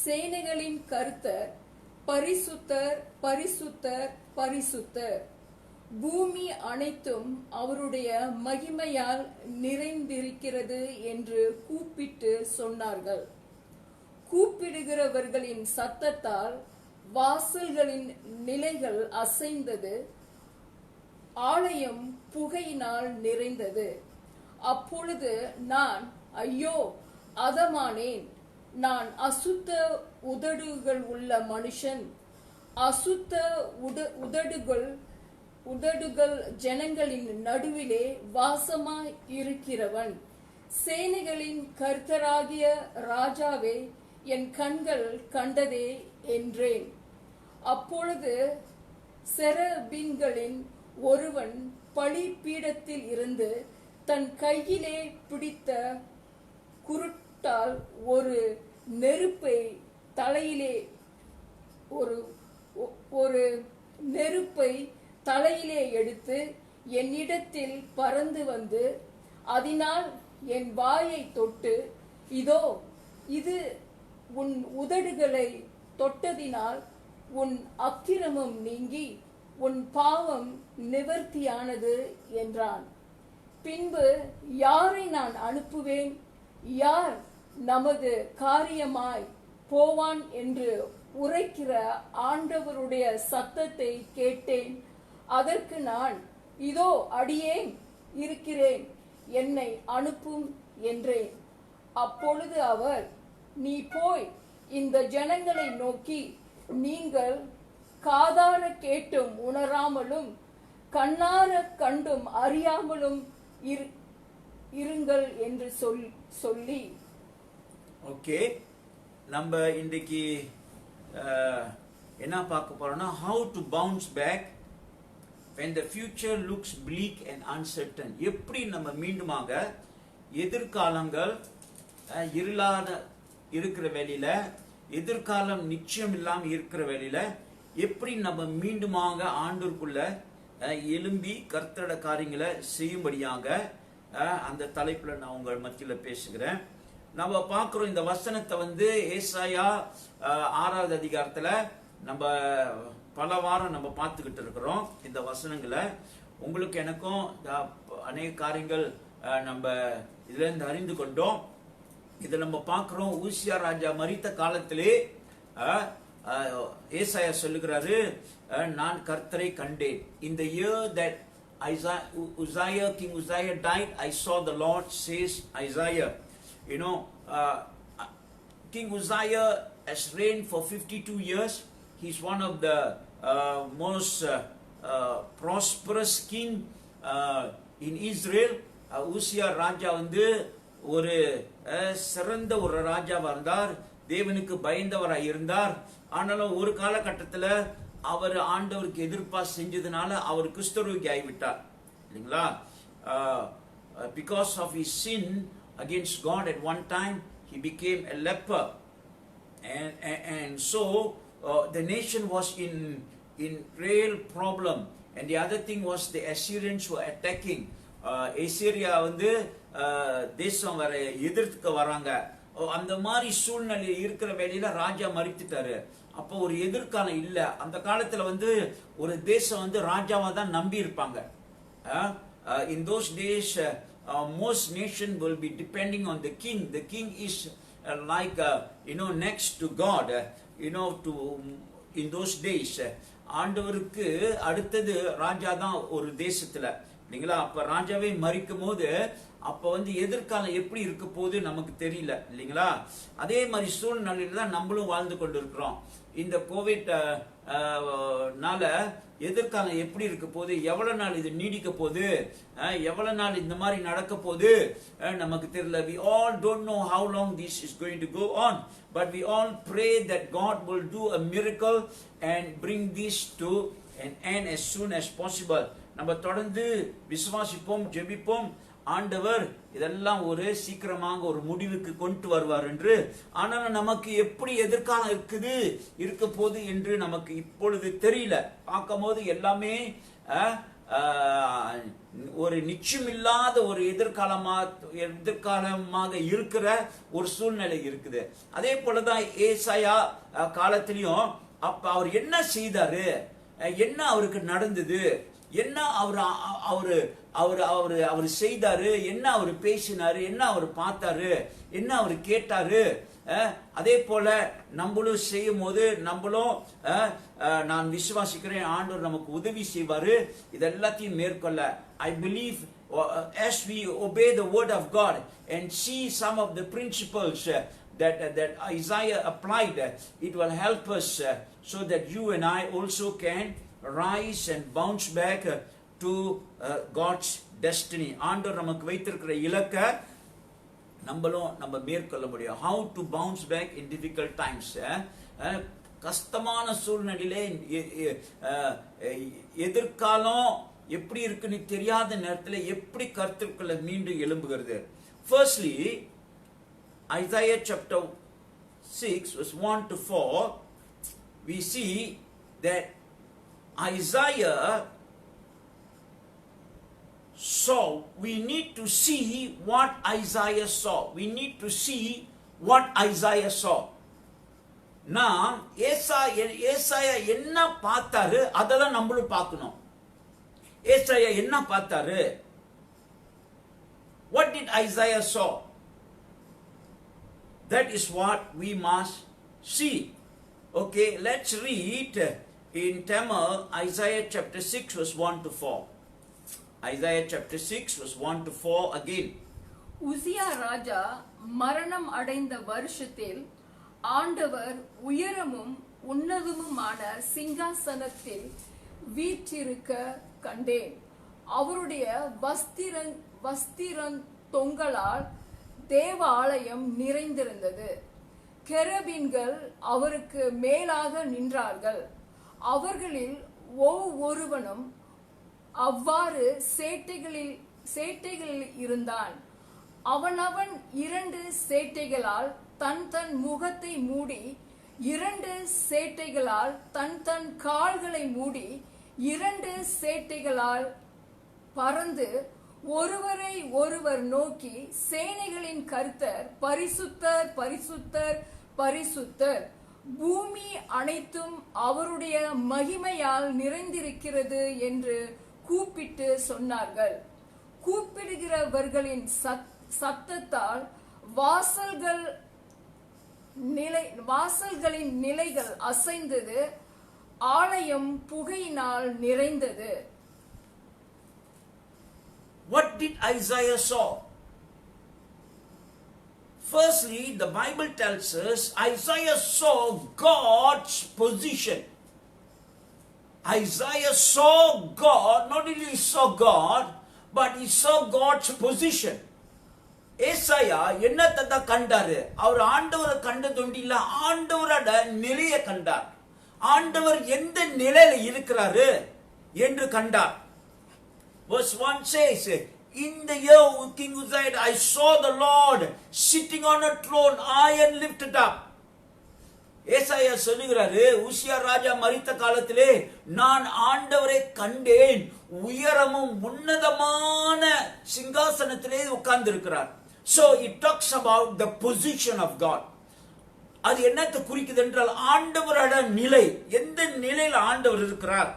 சேனைகளின் கர்த்தர் பரிசுத்தர் பரிசுத்தர் பரிசுத்தர், பூமி அனைத்தும் அவருடைய மகிமையால் நிறைந்திருக்கிறது என்று கூப்பிட்டு சொன்னார்கள். கூப்பிடுகிறவர்களின் சத்தத்தால் வாசல்களின் நிலைகள் அசைந்தது, ஆலயம் புகையினால் நிறைந்தது. அப்பொழுது நான், ஐயோ அதமானேன், நான் அசுத்த உதடுகள் உள்ள மனுஷன், அசுத்த உதடுகள் ஜனங்களின் நடுவிலே வாசமாய் இருக்கிறவன். சேனைகளின் கர்த்தராகிய ராஜாவே, என் கண்கள் கண்டதே என்றேன். அப்பொழுது செரபீன்களின் ஒருவன் பலிபீடத்தில் இருந்து தன் கையிலே பிடித்த குருட்டால் ஒரு நெருப்பை தலையிலே எடுத்து என்னிடத்தில் பறந்து வந்து அதனால் என் வாயை தொட்டு, இதோ இது உன் உதடுகளை தொட்டதினால் உன் அக்கிரமம் நீங்கி உன் பாவம் நிவர்த்தியானது என்றான். பின்பு யாரை நான் அனுப்புவேன், யார் நமது காரியமாய் போவான் என்று உரைக்கிற ஆண்டவருடைய சத்தத்தை கேட்டேன். அதற்கு நான், இதோ அடியேன் இருக்கிறேன், என்னை அனுப்பும் என்றேன். அப்பொழுது அவர், நீ போய் இந்த ஜனங்களை நோக்கி, நீங்கள் காதார கேட்டும் உணராமலும் கண்ணார கண்டும் அறியாமலும் இருங்கள் என்று சொல்லி. ஓகே, நம்ம இன்றைக்கு என்ன பார்க்க போறோம்னா, how to bounce back when the future looks bleak and uncertain. எப்படி நம்ம மீண்டுமாக எதிர்காலங்கள் இருளாத இருக்கிற வேளையில, எதிர்காலம் நிச்சயம் இல்லாம இருக்கிற வேளையில எப்படி நம்ம மீண்டுமாக ஆண்டவருக்குள்ள எழும்பி கர்த்தரோட காரியங்களை செய்யும்படியாக அந்த தலைப்புல நான் உங்கள் மத்தியில பேசுகிறேன். நம்ம பார்க்கிறோம் இந்த வசனத்தை ஏசாயா 6வது அதிகாரத்துல நம்ம பல வாரம் நம்ம பார்த்துக்கிட்டு இருக்கிறோம். இந்த வசனங்களை உங்களுக்கு எனக்கும் அநேக காரியங்கள் நம்ம இதுல இருந்து அறிந்து கொண்டோம். இதை நம்ம பார்க்கிறோம், ஊசியா ராஜா மரித்த காலத்திலே ஏசாயா சொல்லுகிறாரு, நான் கர்த்தரை கண்டேன். In the year that King Uzziah died, I saw the Lord, says Isaiah. You know, King Uzziah has reigned for 52 years. He's one of the most prosperous king in Israel. ஊசியா ராஜா ஒரு சிறந்த ஒரு ராஜாவா இருந்தார், தேவனுக்கு பயந்தவராய் இருந்தார். ஆனாலும் ஒரு காலகட்டத்தில் அவர் ஆண்டவருக்கு எதிர்ப்பா செஞ்சதுனால அவர் கிறிஸ்தரோகி ஆகிவிட்டார் இல்லைங்களா. Because of his sin against God at one time, he became a leper, and so the nation was in real problem. And the other thing was the Assyrians were attacking. Assyria தேசம் வர எதிர்த்துக்க வராங்க. அந்த மாதிரி சூழ்நிலை இருக்கிற வேளையில ராஜா மரித்துட்டாரு. அப்போ ஒரு எதிர்காலம் இல்ல. அந்த காலத்துல ஒரு தேசம் ராஜாவா தான் நம்பி இருப்பாங்க. In those days, most nation will be depending on the king. The king is like next to God. In those days, ஆண்டவருக்கு அடுத்தது ராஜா தான் ஒரு தேசத்துல இல்லைங்களா. அப்ப ராஜாவே மரிக்கும் போது அப்ப எதிர்காலம் எப்படி இருக்க போது நமக்கு தெரியல இல்லைங்களா. அதே மாதிரி சூழ்நிலையில தான் நம்மளும் வாழ்ந்து கொண்டு இருக்கிறோம். இந்த கோவிட் நால எதிர்காலம் எப்படி இருக்க போது, எவ்வளவு நாள் இது நீடிக்க போது, எவ்வளவு நாள் இந்த மாதிரி நடக்க போது நமக்கு தெரியல. We all don't know how long this is going to go on, but we all pray that God will do a miracle and bring this to an end as soon as possible. நம்ம தொடர்ந்து விசுவாசிப்போம், ஜெபிப்போம். ஆண்டவர் இதெல்லாம் ஒரு சீக்கிரமாக ஒரு முடிவுக்கு கொண்டு வருவார் என்று. ஆனாலும் நமக்கு எப்படி எதிர்காலம் இருக்க போது என்று நமக்கு இப்பொழுது தெரியல. பார்க்கும் போது எல்லாமே ஒரு நிச்சயமில்லாத ஒரு எதிர்காலமாக இருக்கிற ஒரு சூழ்நிலை இருக்குது. அதே போலதான் ஏசாயா காலத்திலையும் அப்ப அவர் என்ன செய்தாரு, என்ன அவருக்கு நடந்தது, என்ன அவர் செய்தாரு, என்ன அவர் பேசினாரு, என்ன அவர் பார்த்தாரு, என்ன அவர் கேட்டாரு. அதே போல நம்மளும் செய்யும் போது நம்மளும் நான் விசுவாசிக்கிறேன் ஆண்டவர் நமக்கு உதவி செய்வாரு இதெல்லாத்தையும் மேற்கொள்ள. I believe as we obey the word of God and see some of the principles that Isaiah applied, it will help us so that you and I also can rise and bounce back to God's destiny. ஆண்டவர் நமக்கு வைத்திருக்கிற இலக்க நம்ம மேற்கொள்ள முடியும். How to bounce back in difficult times. கஷ்டமான சூழ்நிலையிலே எதிர்காலம் எப்படி இருக்குன்னு தெரியாத நேரத்தில் எப்படி கர்த்தருக்குள்ள மீண்டும் எழும்புகிறது. Firstly, Isaiah chapter 6 verse 1 to 4, we see that Isaiah saw. We need to see what Isaiah saw. We need to see what Isaiah saw. நாம் ஏசாயா என்ன பார்த்தாரு அதெல்லாம் நம்மளும் பார்க்கணும். ஏசாயா என்ன பார்த்தாரு? What did Isaiah saw? That is what we must see. Okay, let's read in Tamil Isaiah chapter 6 verse 1 to 4. Isaiah chapter 6 verse 1 to 4 again. உசியா ராஜா மரணம் அடைந்த வருஷத்தில் ஆண்டவர் உயரமும் உன்னதமுமான சிங்காசனத்தில் வீற்றிருக்க கண்டேன். அவருடைய வஸ்திரத்தொங்கலால் தேவாலயம் நிறைந்திருந்தது. கெரபீன்கள் அவருக்கு மேலாக நின்றார்கள். அவர்களில் ஒவ்வொருவனும் அவ்வாறு சேட்டைகளில் இருந்தான். அவனவன் 2 சேட்டைகளால் தன் முகத்தை மூடி, 2 சேட்டைகளால் தன் கால்களை மூடி, 2 சேட்டைகளால் பறந்து ஒருவரை ஒருவர் நோக்கி, சேனைகளின் கர்த்தர் பரிசுத்தர் பரிசுத்தர் பரிசுத்தர், பூமி அனைத்தும் அவருடைய மகிமையால் நிறைந்திருக்கிறது என்று கூப்பிட்டு சொன்னார்கள். கூப்பிடுகிறவர்களின் சத்தத்தால் வாசல்களின் நிலைகள் அசைந்தது. ஆலயம் புகையினால் நிறைந்தது. What did Isaiah saw? Firstly, the Bible tells us Isaiah saw God's position. Isaiah saw God, not only saw God, but he saw God's position. ஏசாயா என்னத்தை கண்டாரு? அவர் ஆண்டவரை கண்டதுண்டு இல்ல, ஆண்டவரோட நிலையை கண்டார். ஆண்டவர் எந்த நிலையில இருக்கிறாரு என்று கண்டார். Verse 1 says, in the year King Uzziah, I saw the Lord sitting on a throne, high and lifted up. ஏசாயா சொல்லுகிறாரு, உசியா ராஜா மரித்த காலத்திலே நான் ஆண்டவரை கண்டேன், உயரமும் உன்னதமான சிங்காசனத்திலே உட்கார்ந்து இருக்கிறார். So it talks about the position of God. அது என்னத்தை குறிக்குது என்றால் ஆண்டவரோட நிலை, எந்த நிலையில் ஆண்டவர் இருக்கிறார்.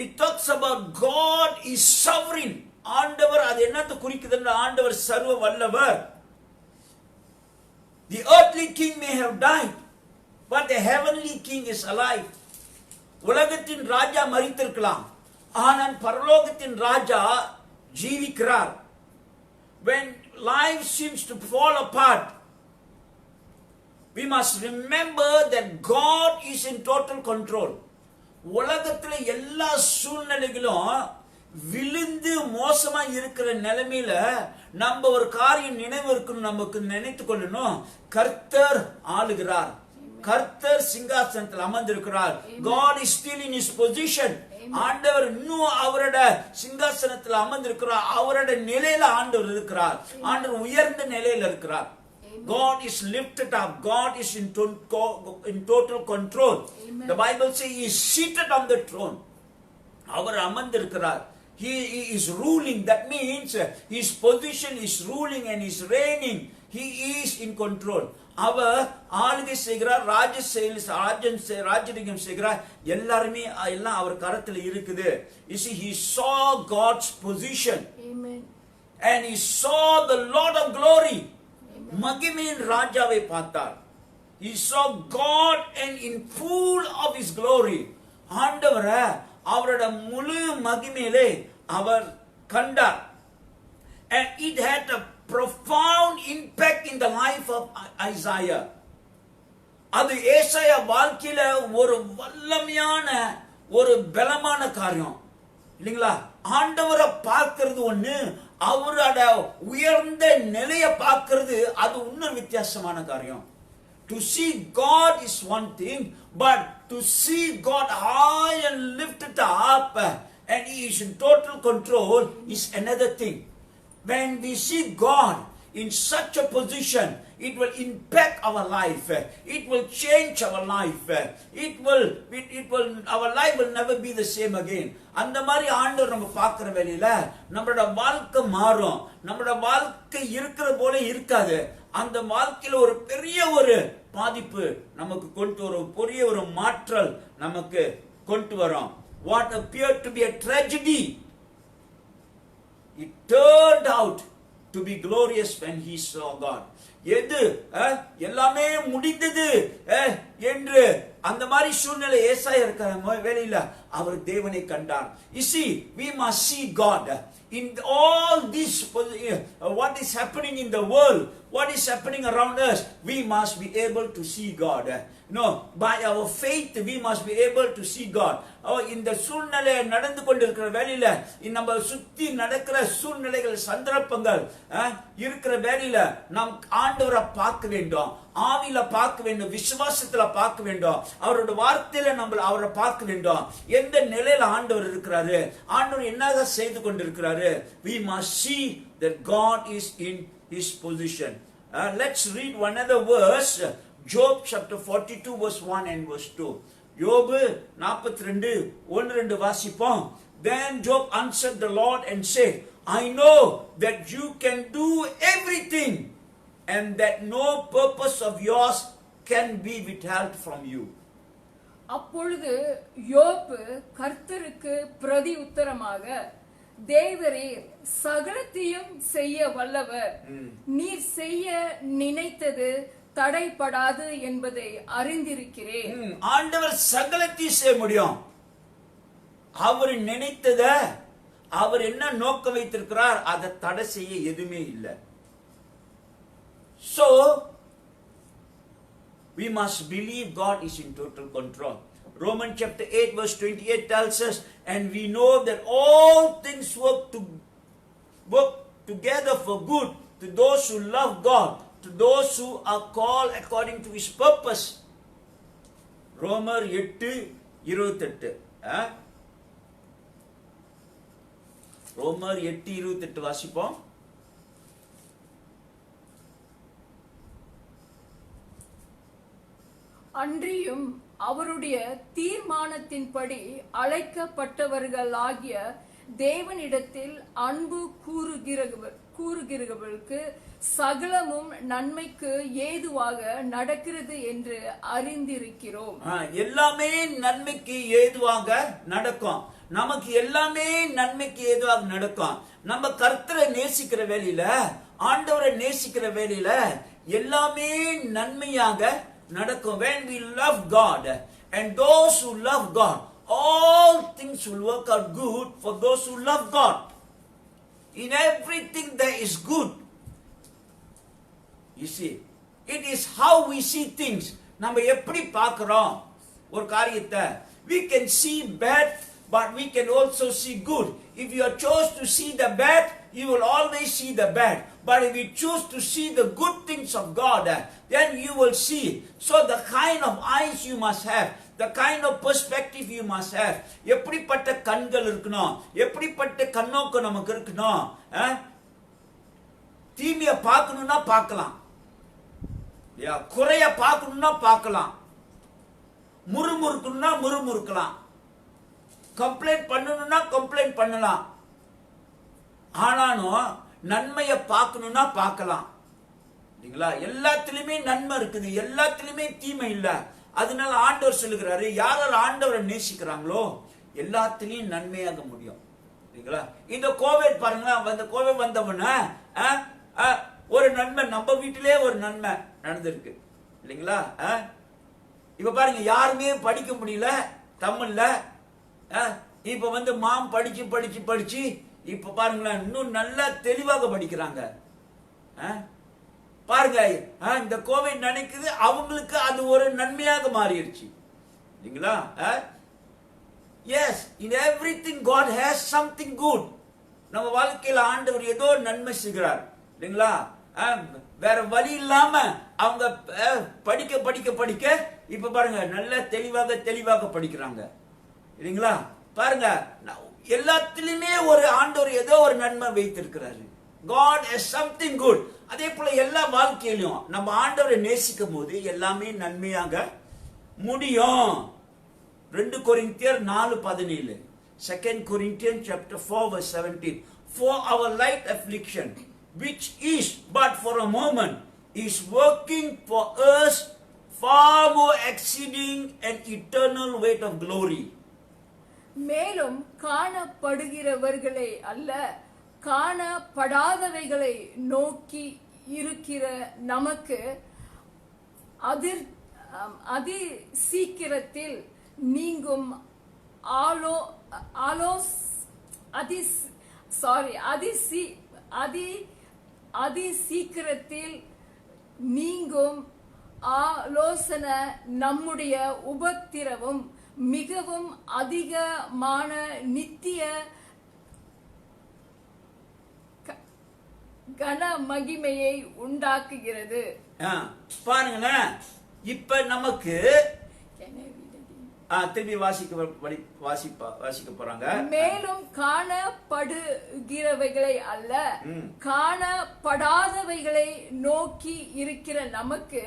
It talks about God is sovereign. ஆண்டவர் அது என்னத்தை குறிக்குது என்றால் ஆண்டவர் சர்வ வல்லவர். The earthly king may have died, but the heavenly king is alive. உலகத்தின் ராஜா மரித்திருக்கலாம், ஆனால் பரலோகத்தின் ராஜா ஜீவிக்கிறார். When life seems to fall apart, we must remember that God is in total control. உலகத்தில் எல்லா சூழ்நிலைகளும் விழுந்து மோசமா இருக்கிற நிலைமையில நம்ம ஒரு காரியம் நினைவு இருக்கணும், நமக்கு நினைத்து கொள்ளணும், கர்த்தர் ஆளுகிறார், கர்த்தர் சிங்காசனத்தில் அமர்ந்திருக்கிறார். God is still in his position. ஆண்டவர் இன்னும் அவரோட சிங்காசனத்தில் அமர்ந்திருக்கிறார், அவரோட நிலையில ஆண்டவர் இருக்கிறார், ஆண்டவர் உயர்ந்த நிலையில இருக்கிறார். God is lifted up. God is in total control. Amen. The Bible says he is seated on the throne. அவர் அமர்ந்திருக்கிறார். He is ruling. That means his position is ruling and is reigning. He is in control. அவர் ஆளுகை செய்கிறார், ராஜரிகம் செய்கிறார். எல்லாருமே எல்லாம் அவர் கரத்தில் இருக்குது. You see, he saw God's position. Amen. And he saw the Lord of glory. Amen. மகிமையின் ராஜாவை பார்த்தார். He saw God and in full of his glory. ஆண்டவரை அவரோட முழு மகிமையிலே அவர் கண்டார். And it had a profound impact in the life of Isaiah. அது ஏசாயா வாழ்க்கையில ஒரு வல்லமையான ஒரு பலமான காரியம் இல்லைங்களா? ஆண்டவரை பார்க்கிறது ஒண்ணு, அவரோட உயர்ந்த நிலையை பார்க்கிறது அது இன்னொரு வித்தியாசமான காரியம். To see God is one thing, but to see God high and lifted up and he is in total control is another thing. When we see God in such a position, it will impact our life. It will change our life. Our life will never be the same again. அந்த மாதிரி ஆண்டவர் நம்ம பார்க்கிற வேளையில நம்மளோட வாழ்க்கை மாறும். நம்மளோட வாழ்க்கை இருக்கிற போல இருக்காது. அந்த வாழ்க்கையில ஒரு பெரிய ஒரு பாதிப்பு நமக்கு கொண்டு வரும், பெரிய ஒரு மாற்றல் நமக்கு கொண்டு வரும். What appeared to be a tragedy, it turned out to be glorious when he saw God. எது எல்லாமே முடிந்தது என்று அந்த மாதிரி சூழ்நிலை ஏசாயா இருக்கிற வேளையில அவர் தேவனை கண்டார். You see, we must see God in all this what is happening in the world, what is happening around us. We must be able to see God. By our faith we must be able to see God. இந்த சூழ்நிலை நடந்து கொண்டிருக்கிற வேளையில நம்ம சுத்தி நடக்கிற சூழ்நிலைகள் சந்தர்ப்பங்கள் இருக்கிற வேளையில நாம் ஆண்டவரை பார்க்க வேண்டும், ஆவியில பார்க்க வேண்டும், விசுவாசத்துல பார்க்க வேண்டும், அவரோட வார்த்தையில நம்ம அவரை பார்க்க வேண்டும். எந்த நிலையில ஆண்டவர் இருக்கிறாரு, ஆண்டவர் என்னக செய்து கொண்டிருக்கிறாரு. We must see that God is in his position. Let's read one other verse. Job chapter 42 verse 1 and verse 2. யோபு 42:1-2 வாசிப்போம். Then Job answered the Lord and said, I know that you can do everything and that no purpose of yours can be withheld from you. அப்பொழுது யோபு கர்த்தருக்கு பிரதி உத்தரமாக, தேவரீர் சகலத்தையும் செய்ய வல்லவர், நீர் செய்ய நினைத்தது தடைப்படாது என்பதை அறிந்திருக்கிறேன். ஆண்டவர் சகலத்தையும் செய்ய முடியும். அவர் நினைத்தத, அவர் என்ன நோக்கம் வைத்திருக்கிறார், அதை தடை செய்ய எதுவுமே இல்லை. So we must believe God is in total control. Romans chapter 8 verse 28 tells us, and we know that all things work together for good to those who love God, to those who are called according to his purpose. ரோமர் 8:28. ரோமர் 8:28 வாசிப்போம். அன்றியும் அவருடைய தீர்மானத்தின்படி அழைக்கப்பட்டவர்களாகிய தேவனிடத்தில் அன்பு கூறுகிறவர்களுக்கு சகலமும் நன்மைக்கு ஏதுவாக நடக்கிறது என்று அறிந்திருக்கிறோம். எல்லாமே நன்மைக்கு ஏதுவாக நடக்கும். நமக்கு எல்லாமே நன்மைக்கு ஏதுவாக நடக்கும். நம்ம கர்த்தரை நேசிக்கிற வேளையில, ஆண்டவரை நேசிக்கிற வேளையில எல்லாமே நன்மையாக நடக்கும். When we love God and those who love God, all things will work out good for those who love God. In everything there is good. You see, it is how we see things. நம்ம எப்படி பார்க்கிறோம் ஒரு காரியத்தை. We can see bad, but we can also see good. If you are chose to see the bad, you will always see the bad. But if you choose to see the good things of God, then you will see. So the kind of eyes you must have, the kind of perspective you must have. எப்படிப்பட்ட கண்கள் இருக்கணும், எப்படிப்பட்ட கண்ணோக்கு நமக்கு இருக்கணும். தீமைய பார்க்கணும்னா பார்க்கலாம், குறைய பார்க்கணும்னா பார்க்கலாம், முறுமுறுக்கணும்னா முறுமுறுக்கலாம். கம்ப்ளைண்ட் பண்ணணும்னா கம்ப்ளைண்ட் பண்ணலாம், ஆனாலும் நன்மையை பார்க்கணும்னா பார்க்கலாம். இல்லைங்களா? எல்லாத்திலுமே நன்மை இருக்குது, எல்லாத்திலுமே தீமை இல்ல. அதனால ஆண்டவர் சொல்லுகிறாரு, யாரால் ஆண்டவரை நேசிக்கிறாங்களோ எல்லாத்திலையும் நன்மையாக முடியும். இல்லைங்களா? இந்த கோவிட் பாருங்களேன், அந்த கோவிட் வந்தவன ஒரு நன்மை, நம்ம வீட்டிலே ஒரு நன்மை நடந்திருக்கு. இல்லைங்களா? இப்ப பாருங்க, யாருமே படிக்க முடியல தமிழ்ல. இப்ப மாம் படிச்சு படிச்சு படிச்சு இப்ப பாருங்களேன், இன்னும் நல்லா தெளிவாக படிக்கிறாங்க. பாருங்க, இந்த கோவிட் நினைக்குது அவங்களுக்கு அது ஒரு நன்மையாக மாறிடுச்சு. இல்லைங்களா? Yes, in everything God has something good. நம்ம வாழ்க்கையில ஆண்டவர் ஏதோ நன்மை செய்கிறார். இல்லைங்களா? வேற வழி இல்லாம அவங்க படிக்க படிக்க படிக்க இப்ப பாருங்க நல்ல தெளிவாக தெளிவாக படிக்கிறாங்க. இல்லைங்களா? பாருங்க, எல்லாத்திலுமே ஒரு ஆண்டவர் ஏதோ ஒரு நன்மை வைத்திருக்கிறாரு. God has something good. அதே போல எல்லா வாழ்க்கையிலும் நம்ம ஆண்டவரை நேசிக்கும் போது எல்லாமே நன்மையாக முடியும். 2 கொரிந்தியர் 4:17, 2 Corinthians chapter 4 verse 17. For our light affliction, which is but for a moment, is working for us far more exceeding an eternal weight of glory. மேலும் காணப்படுகிறவர்களை அல்ல, காணப்படாதவைகளை நோக்கி இருக்கிற நமக்கு அதி சீக்கிரத்தில் நீங்கும் அதி சீக்கிரத்தில் நீங்கும் ஆலோசனை நம்முடைய உபத்திரவும் மிகவும் அதிகமான நித்திய கன மகிமையை உண்டாக்குகிறது. பாருங்களேன், இப்ப நமக்கு திரும்பி வாசிக்க போறாங்க. மேலும் காணப்படுகிறவைகளை அல்ல, காணப்படாதவைகளை நோக்கி இருக்கிற நமக்கு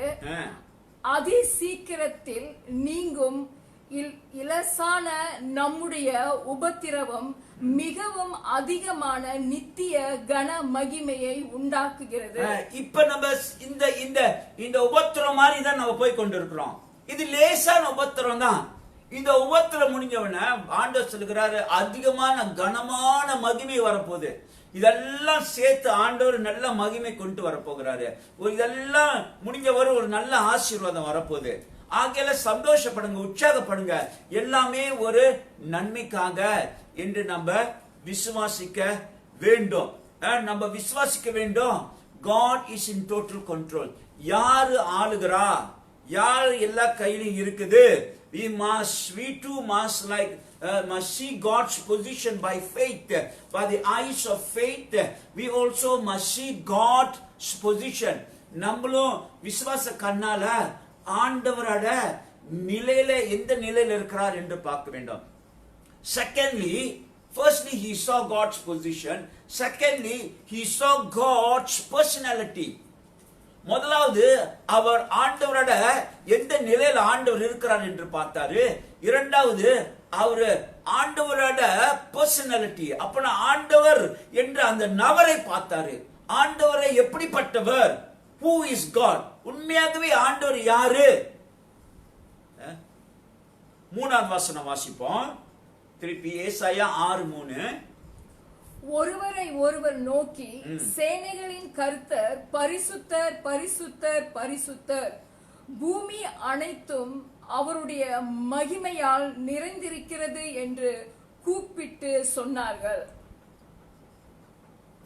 அதி சீக்கிரத்தில் நீங்கும் இலசான நம்முடைய உபத்திரவம் மிகவும் அதிகமான நித்திய கன மகிமையை உண்டாக்குகிறது. இப்ப நம்ம இந்த உபத்திரம் மாதிரி தான் நம்ம போய் கொண்டிருக்கிறோம். இது லேசான உபத்திரம் தான். இந்த உபத்திரம் முடிஞ்சவன ஆண்டவர் சொல்லுகிறாரு, அதிகமான கனமான மகிமை வரப்போகுது. இதெல்லாம் சேர்த்து ஆண்டவர் நல்ல மகிமை கொண்டு வரப்போகிறாரு. இதெல்லாம் முடிஞ்சவரை ஒரு நல்ல ஆசீர்வாதம் வரப்போகுது. ஆகையால சந்தோஷப்படுங்க, உற்சாகப்படுங்க. எல்லாமே ஒரு நன்மைக்காக என்று நம்ம விசுவாசிக்க வேண்டும். நம்ம விசுவாசிக்க வேண்டும். God is in total control. யாரு ஆளுகிறா, யார் எல்லா கையிலும் இருக்குது. We too must see God's position by faith. By the eyes of faith, we also must see God's position. நம்மளும் விசுவாச கண்ணால ஆண்டவரோட நிலையில எந்த நிலையில இருக்கிறார் என்று பார்க்க வேண்டும். Firstly, he saw God's position. Secondly, he saw God's personality. முதலாவது அவர் ஆண்டவரோட எந்த நிலையில ஆண்டவர் இருக்கிறார் என்று பார்த்தாரு. இரண்டாவது அவர் ஆண்டவரோட பர்சனாலிட்டி, அப்பனா ஆண்டவர் என்ற அந்த நபரை பார்த்தாரு. ஆண்டவரை எப்படிப்பட்டவர், who is God, உண்மையாகவே ஆண்டவர் யாரு. மூணாவது வசனம் வாசிப்போம் திருப்பி. ஏசாயா 6:3. ஒருவரை ஒருவர் நோக்கி, சேனைகளின் கர்த்தர் பரிசுத்தர் பரிசுத்தர் பரிசுத்தர், பூமி அனைத்தும் அவருடைய மகிமையால் நிறைந்திருக்கிறது என்று கூப்பிட்டு சொன்னார்கள்.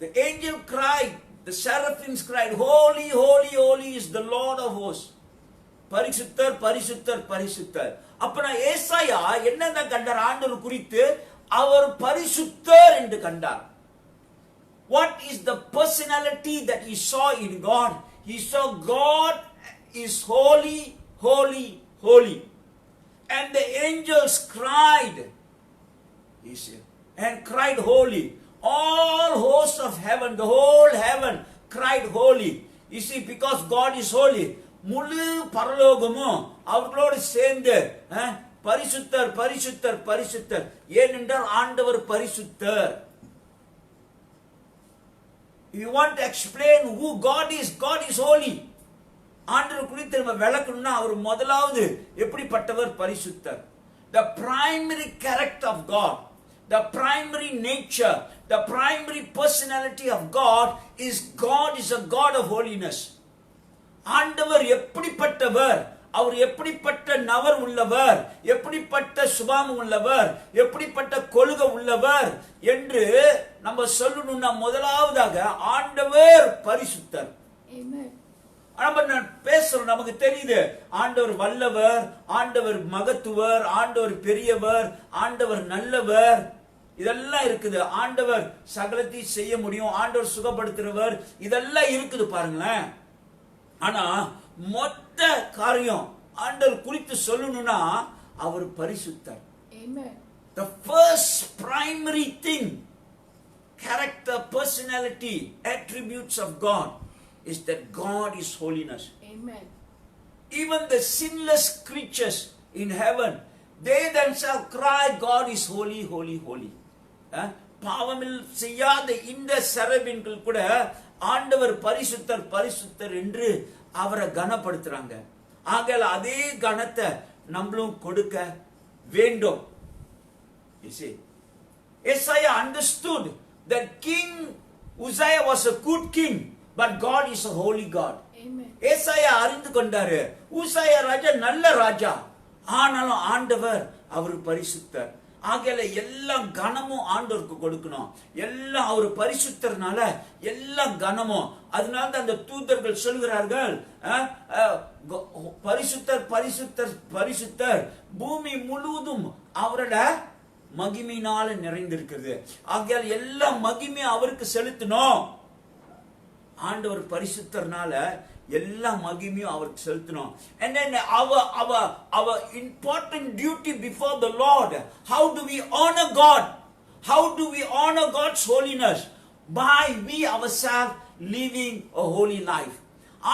The angel cried, the seraphims cried, holy, holy, holy is the Lord of hosts. பரிசுத்தர் பரிசுத்தர் பரிசுத்தர். அப்பனா ஏசாயா என்னதான் கண்டார் ஆண்டவர் குறித்து? அவர் பரிசுத்தர் என்று கண்டார். What is the personality that he saw in God? He saw God is holy, holy, holy. And the angels cried, and cried holy. All hosts of heaven, the whole heaven cried holy. You see, because God is holy. முழு பரலோகமும் அவர்களோடு சேர்ந்து பரிசுத்தர் பரிசுத்தர் பரிசுத்தர். ஏனென்றால் ஆண்டவர் பரிசுத்தர். You want to explain who God is? God is holy. ஆண்டவர் குறித்து நம்ம விளக்கணும்னா அவர் முதலாவது எப்படிப்பட்டவர்? பரிசுத்தர். The primary character of God, the primary nature, the primary personality of God is a God of holiness. ஆண்டவர் எப்படிப்பட்டவர்? அவர் எப்படிப்பட்ட நபர் உள்ளவர், எப்படிப்பட்ட சுபாவம் உள்ளவர், எப்படிப்பட்ட கொள்கை உள்ளவர் என்று நம்ம சொல்லணும்னா முதலாவதாக ஆண்டவர் பரிசுத்தர். நம்ம பேசுறோம், நமக்கு தெரியுது ஆண்டவர் வல்லவர், ஆண்டவர் மகத்துவர், ஆண்டவர் பெரியவர், ஆண்டவர் நல்லவர், இதெல்லாம் இருக்குது. ஆண்டவர் சகலத்தையும் செய்ய முடியும், ஆண்டவர் சுகப்படுத்துறவர், இதெல்லாம் இருக்குது பாருங்களேன். ஆனா மொத்த காரியம் ஆண்டவர் குறித்து சொல்லணும்னா அவர் பரிசுத்தர். The first primary thing, character, personality, attributes of God is that God is holiness. Amen. Even the sinless creatures in heaven, they themselves cry, God is holy, holy, holy. பாவமில் செய்யாத இந்த செரபின்கள் கூட ஆண்டவர் பரிசுத்தர் பரிசுத்தர் என்று அவரை கனப்படுத்துறாங்க. ஆகையால் அதே கனத்தை நம்மளும் கொடுக்க வேண்டும். You see, Isaiah understood that King Uzziah was a good king, but God is a holy God. ஏசாயா அறிந்து கொண்டாரு, உசாயா ராஜா நல்ல ராஜா, ஆனாலும் ஆண்டவர் அவர் பரிசுத்தர். ஆகையால எல்லா கனமும் ஆண்டவருக்கு கொடுக்கணும். எல்லாம் அவர் பரிசுத்தர்னால எல்லா கனமும். அதனால தான் அந்த தூதர்கள் சொல்கிறார்கள், பரிசுத்தர் பரிசுத்தர் பரிசுத்தர், பூமி முழுவதும் அவரோட மகிமையினால நிறைந்திருக்கிறது. ஆகையால் எல்லா மகிமையும் அவருக்கு செலுத்தணும். ஆண்டவர் பரிசுத்தர்னால எல்லா மகிமையும் அவருக்கு செலுத்தணும். And then our important duty before the Lord, how do we honor God? How do we honor God's holiness? By we ourselves living a holy life.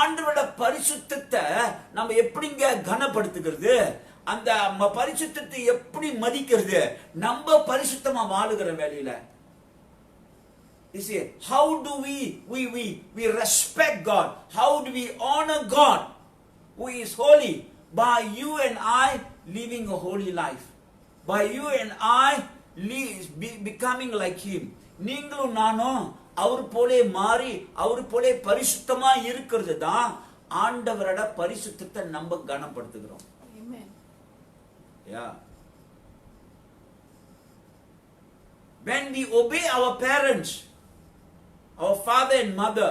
ஆண்டவரோட பரிசுத்தத்தை நம்ம எப்படிங்க கனப்படுத்துகிறது? அந்த பரிசுத்தத்தை எப்படி மதிக்கிறது? நம்ம பரிசுத்தமா வாழுகிற வேலையில. You see, how do we respect God? How do we honor God who is holy? By you and I living a holy life. By you and I becoming like Him. நீங்களும் நானும் அவர் போலே மாறி அவர் போலே பரிசுத்தமா இருக்கிறது தான் ஆண்டவரோட பரிசுத்தத்தை நம்ம கனப்படுத்துகிறோம். Amen. Yeah. When we obey our parents, our father and mother,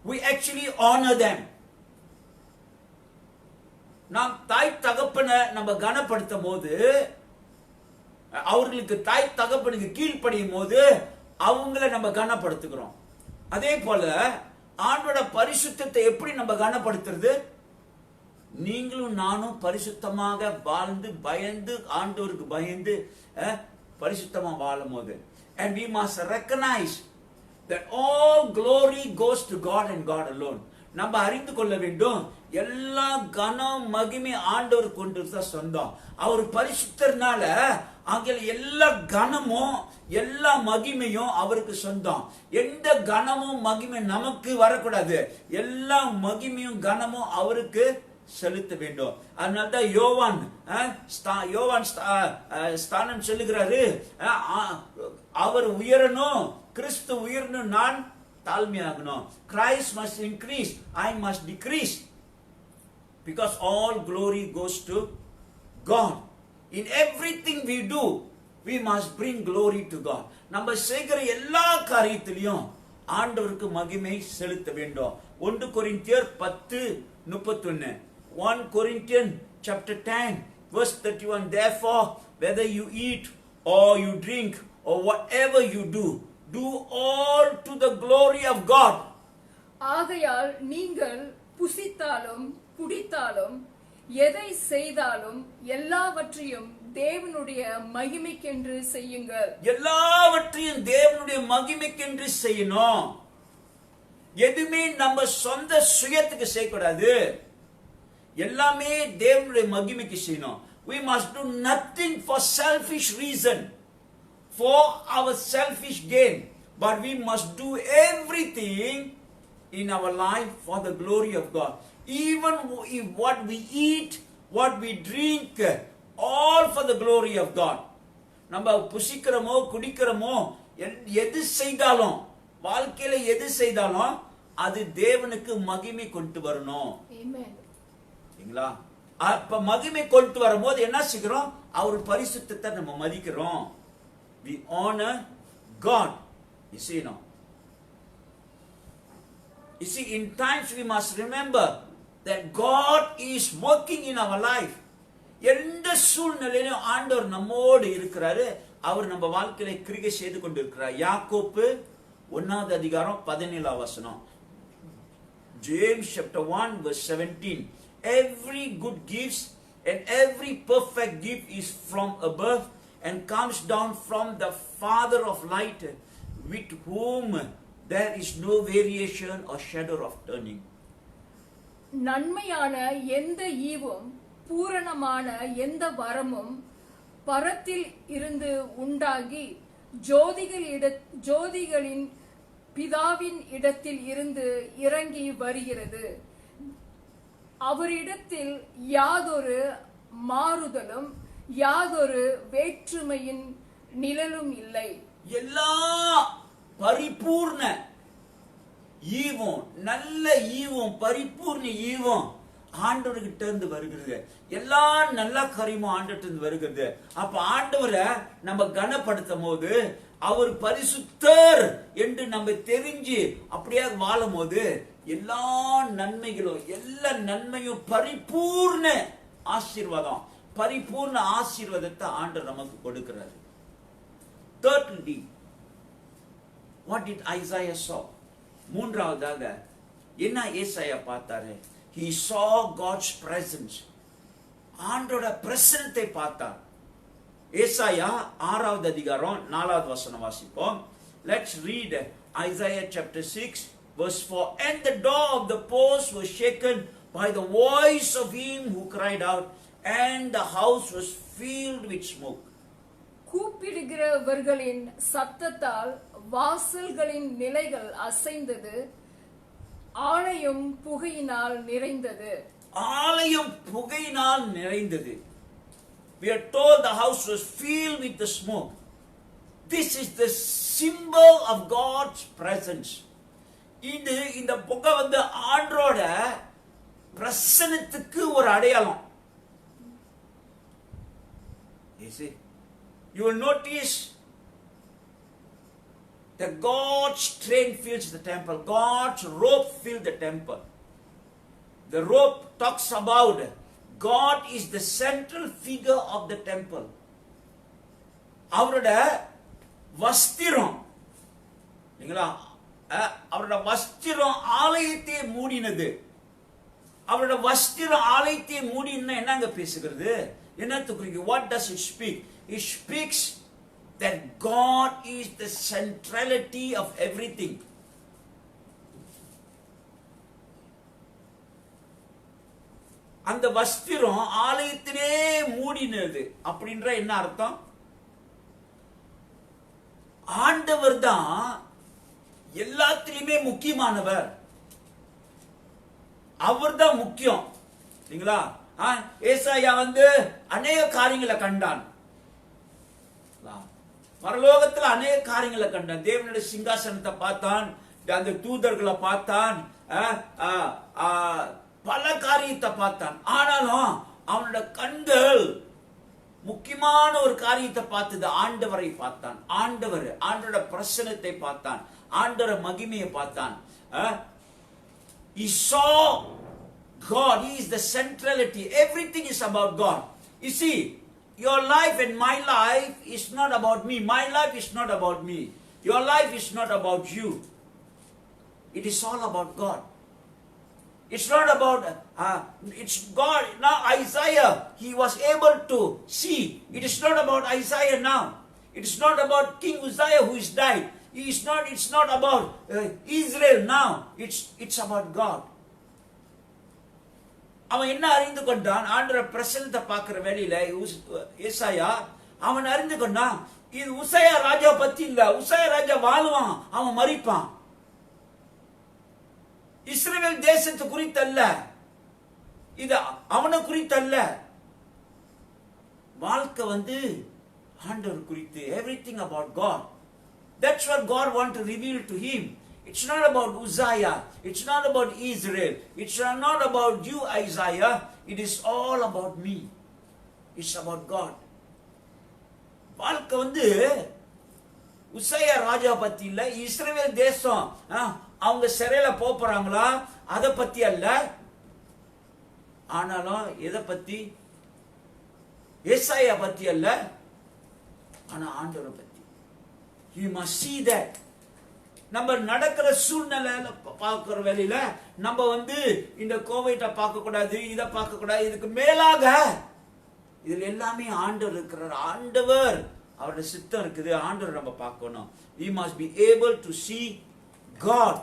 we actually honor them. நாம் தாய் தகப்பனை நம்ம கனப்படுத்தும் போது, அவர்களுக்கு தாய் தகப்பனுக்கு கீழ்ப்படியும் போது அவங்கள நம்ம கனப்படுத்துகிறோம். அதே போல ஆண்டோட பரிசுத்தத்தை எப்படி நம்ம கனப்படுத்துறது? நீங்களும் நானும் பரிசுத்தமாக வாழ்ந்து பயந்து ஆண்டவருக்கு பயந்து பரிசுத்தமா வாழும் போது, and we must recognize that all glory goes to God and God alone. நம்ம அறிந்து கொள்ள வேண்டும், எல்லா கனம் மகிமை ஆண்டவர் கொண்டு தான் சொந்தம். அவர் பரிசுத்தர்னால ஆகிய எல்லா கனமும் எல்லா மகிமையும் அவருக்கு சொந்தம். எந்த கனமும் மகிமை நமக்கு வரக்கூடாது. எல்லா மகிமையும் கனமும் அவருக்கு செலுத்த வேண்டும். அதனால்தான் யோவான் ஸ்தானம் சொல்லுகிறாரு, அவர் உயரணும், கிறிஸ்து உயரணும், நான் தாழ்மையாகணும். Christ must increase, I must decrease, because all glory goes to God. In everything we do, we must bring glory to God. நம்ம செய்கிற எல்லா காரியத்திலையும் ஆண்டவருக்கு மகிமை செலுத்த வேண்டும். 1 கொரிந்தியர் 10:31, 1 Corinthians chapter 10 verse 31, therefore whether you eat or you drink or whatever you do, do all to the glory of God. ஆகையால் நீங்கள் புசித்தாலும் குடித்தாலும் எதை செய்தாலும் எல்லாவற்றையும் தேவனுடைய மகிமைக்கென்று செய்யுங்கள். எல்லாவற்றையும் தேவனுடைய மகிமைக்கென்று செய்யணும். எதுவுமே நம்ம சொந்த சுயத்துக்கு செய்யக்கூடாது. எல்லாமே தேவனுடைய மகிமைக்கு செய்யணும். We must do nothing for selfish reason, for our selfish gain, but we must do everything in our life for the glory of God. Even if what we eat, what we drink, all for the glory of God. நம்ம புசிக்கிறோமோ குடிக்கிறோமோ எது செய்தாலும் வாழ்க்கையில எது செய்தாலும் அது தேவனுக்கு மகிமை கொண்டு வரணும். Amen. சரிங்களா? அப்ப மகிமை கொண்டு வரும்போது என்ன செய்கிறோம்? அவர் பரிசுத்தத்தை நம்ம மதிக்கிறோம். We honor God. You see, no? You see, in times we must remember that God is working in our life. எந்த சூழ்நிலையிலும் ஆண்டவர் நம்மோடு இருக்கிறாரு. அவர் நம்ம வாழ்க்கையில கிரியை செய்து கொண்டு இருக்கிறார். யாக்கோப்பு 1வது அதிகாரம் 17வது வசனம். James chapter 1 verse 17. Every good gift and every perfect gift is from above and comes down from the Father of light, with whom there is no variation or shadow of turning. நன்மையான எந்த ஈவும் பூரணமான எந்த வரமும் பரத்தில் இருந்து உண்டாகி ஜோதிகளின் பிதாவின் இடத்தில் இருந்து இறங்கி வருகிறது. அவரிடத்தில் யாதொரு மாறுதலும் யாதொரு வேற்றுமையின் நிழலும் இல்லை. எல்லா பரிபூர்ண ஈவும் நல்ல ஈவும் பரிபூர்ண ஈவும் ஆண்டவர்கிட்ட இருந்து வருகிறது. எல்லா நல்ல காரியமும் ஆண்டவர்கிட்ட இருந்து வருகிறது. அப்ப ஆண்டவரை நம்ம கனப்படுத்தும் போது அவர் பரிசுத்தர் என்று நம்ம தெரிஞ்சு அப்படியே வாழும் போது எல்லா நன்மைகளும் எல்லா நன்மையும் பரிபூர்ண ஆசீர்வாதம் பரிபூர்ண ஆசீர்வாதத்தை ஆண்டவர் நமக்கு கொடுக்கிறார். Thirdly, what did Isaiah saw? மூன்றாவதாக என்ன ஏசாயா பார்த்தாரு? He saw God's presence. ஆண்டோட பிரசன்னத்தை பார்த்தார். ஏசாயா 6வது அதிகாரம் 4வது வசனம் வாசிப்போம். Let's read Isaiah chapter 6 verse 4. And the door of the post was shaken by the voice of him who cried out, and the house was filled with smoke. கூப்பிடுகிறவர்களின் சத்தத்தால் வாசல்களின் நிலைகள் அசைந்தது, ஆலயம் புகையினால் நிறைந்தது. ஆலயம் புகையினால் நிறைந்தது. We are told the house was filled with the smoke. This is the symbol of God's presence. இது இந்த புகை ஆண்டரோட பிரசன்னத்துக்கு ஒரு அடையாளம். You see, you will notice that God's train fills the temple. God's robe fills the temple. The robe talks about God is the central figure of the temple. அவரோட வஸ்திரம் அவரோட வஸ்திரம் ஆலயத்தை மூடினது. அவரோட வஸ்திரம் ஆலயத்தை மூடினா என்னங்க பேசுகிறது? என்னத்து குறிக்கு? What does it speak? It speaks that God is the centrality of everything. அந்த வஸ்திரம் ஆலயத்திலே மூடினது அப்படின்ற என்ன அர்த்தம்? ஆண்டவர் தான் எல்லாத்திலுமே முக்கியமானவர். அவர் தான் முக்கியம். சரிங்களா? ஏசாயா அநேக காரியங்களை கண்டான். பரலோகத்துல அநேக காரியங்களை கண்டான். தேவனுடைய சிங்காசனத்தை பார்த்தான், அந்த தூதர்களை பார்த்தான், பல காரியத்தை பார்த்தான். ஆனாலும் அவனோட கண்கள் முக்கியமான ஒரு காரியத்தை பார்த்தது. ஆண்டவரை பார்த்தான். ஆண்டவரோட பிரசன்னத்தை பார்த்தான். ஆண்டவர மகிமையை பார்த்தான். He saw God. He is the centrality. Everything is about God. You see, your life and my life is not about me. My life is not about me. Your life is not about you. It is all about God. It's not about, it's God. Now Isaiah, he was able to see. It is not about Isaiah now. It is not about King Uzziah who is died. It's not about Israel now. It's about God. அவன் என்ன அறிந்து கொண்டான்? ஆண்டவர் பிரசன்னத்தை பார்க்கிற வேலையில ஏசாயா அவன் அறிந்து கொண்டான், இது உசையா ராஜா பத்தி இல்ல. உசையா ராஜா வாழுவான், அவன் மரிப்பான். இஸ்ரவேல் தேசத்து குறித்தல்ல, இது அவனை குறித்தல்ல. வாழ்க்கை ஆண்டவர் குறித்து. Everything about God. That's what God want to reveal to him. It's not about Uzziah. It's not about Israel. It's not about you, Isaiah. It is all about me. It's about God. வாழ்க்கை Uzziah ராஜா பத்தி இல்ல, இஸ்ரவேல் தேசம் அவங்க சிறையில போறாங்களா அத பத்தி அல்ல. ஆனாலும் எதை பத்தி? ஏசாயா பத்தி அல்ல, ஆனா ஆண்டவரை பத்தி. You must see that. நம்ம நடக்கிற சூழ்நிலையில பார்க்கிற வேலையில நம்ம இந்த கோவிட பார்க்க கூடாது, இதை பார்க்க கூடாது. இதுக்கு மேலாக இதுல எல்லாமே ஆண்டவர் இருக்கிறார். ஆண்டவர் அவருடைய சித்தம் இருக்குது. ஆண்டவர் நம்ம பார்க்கணும். We must be able to see God.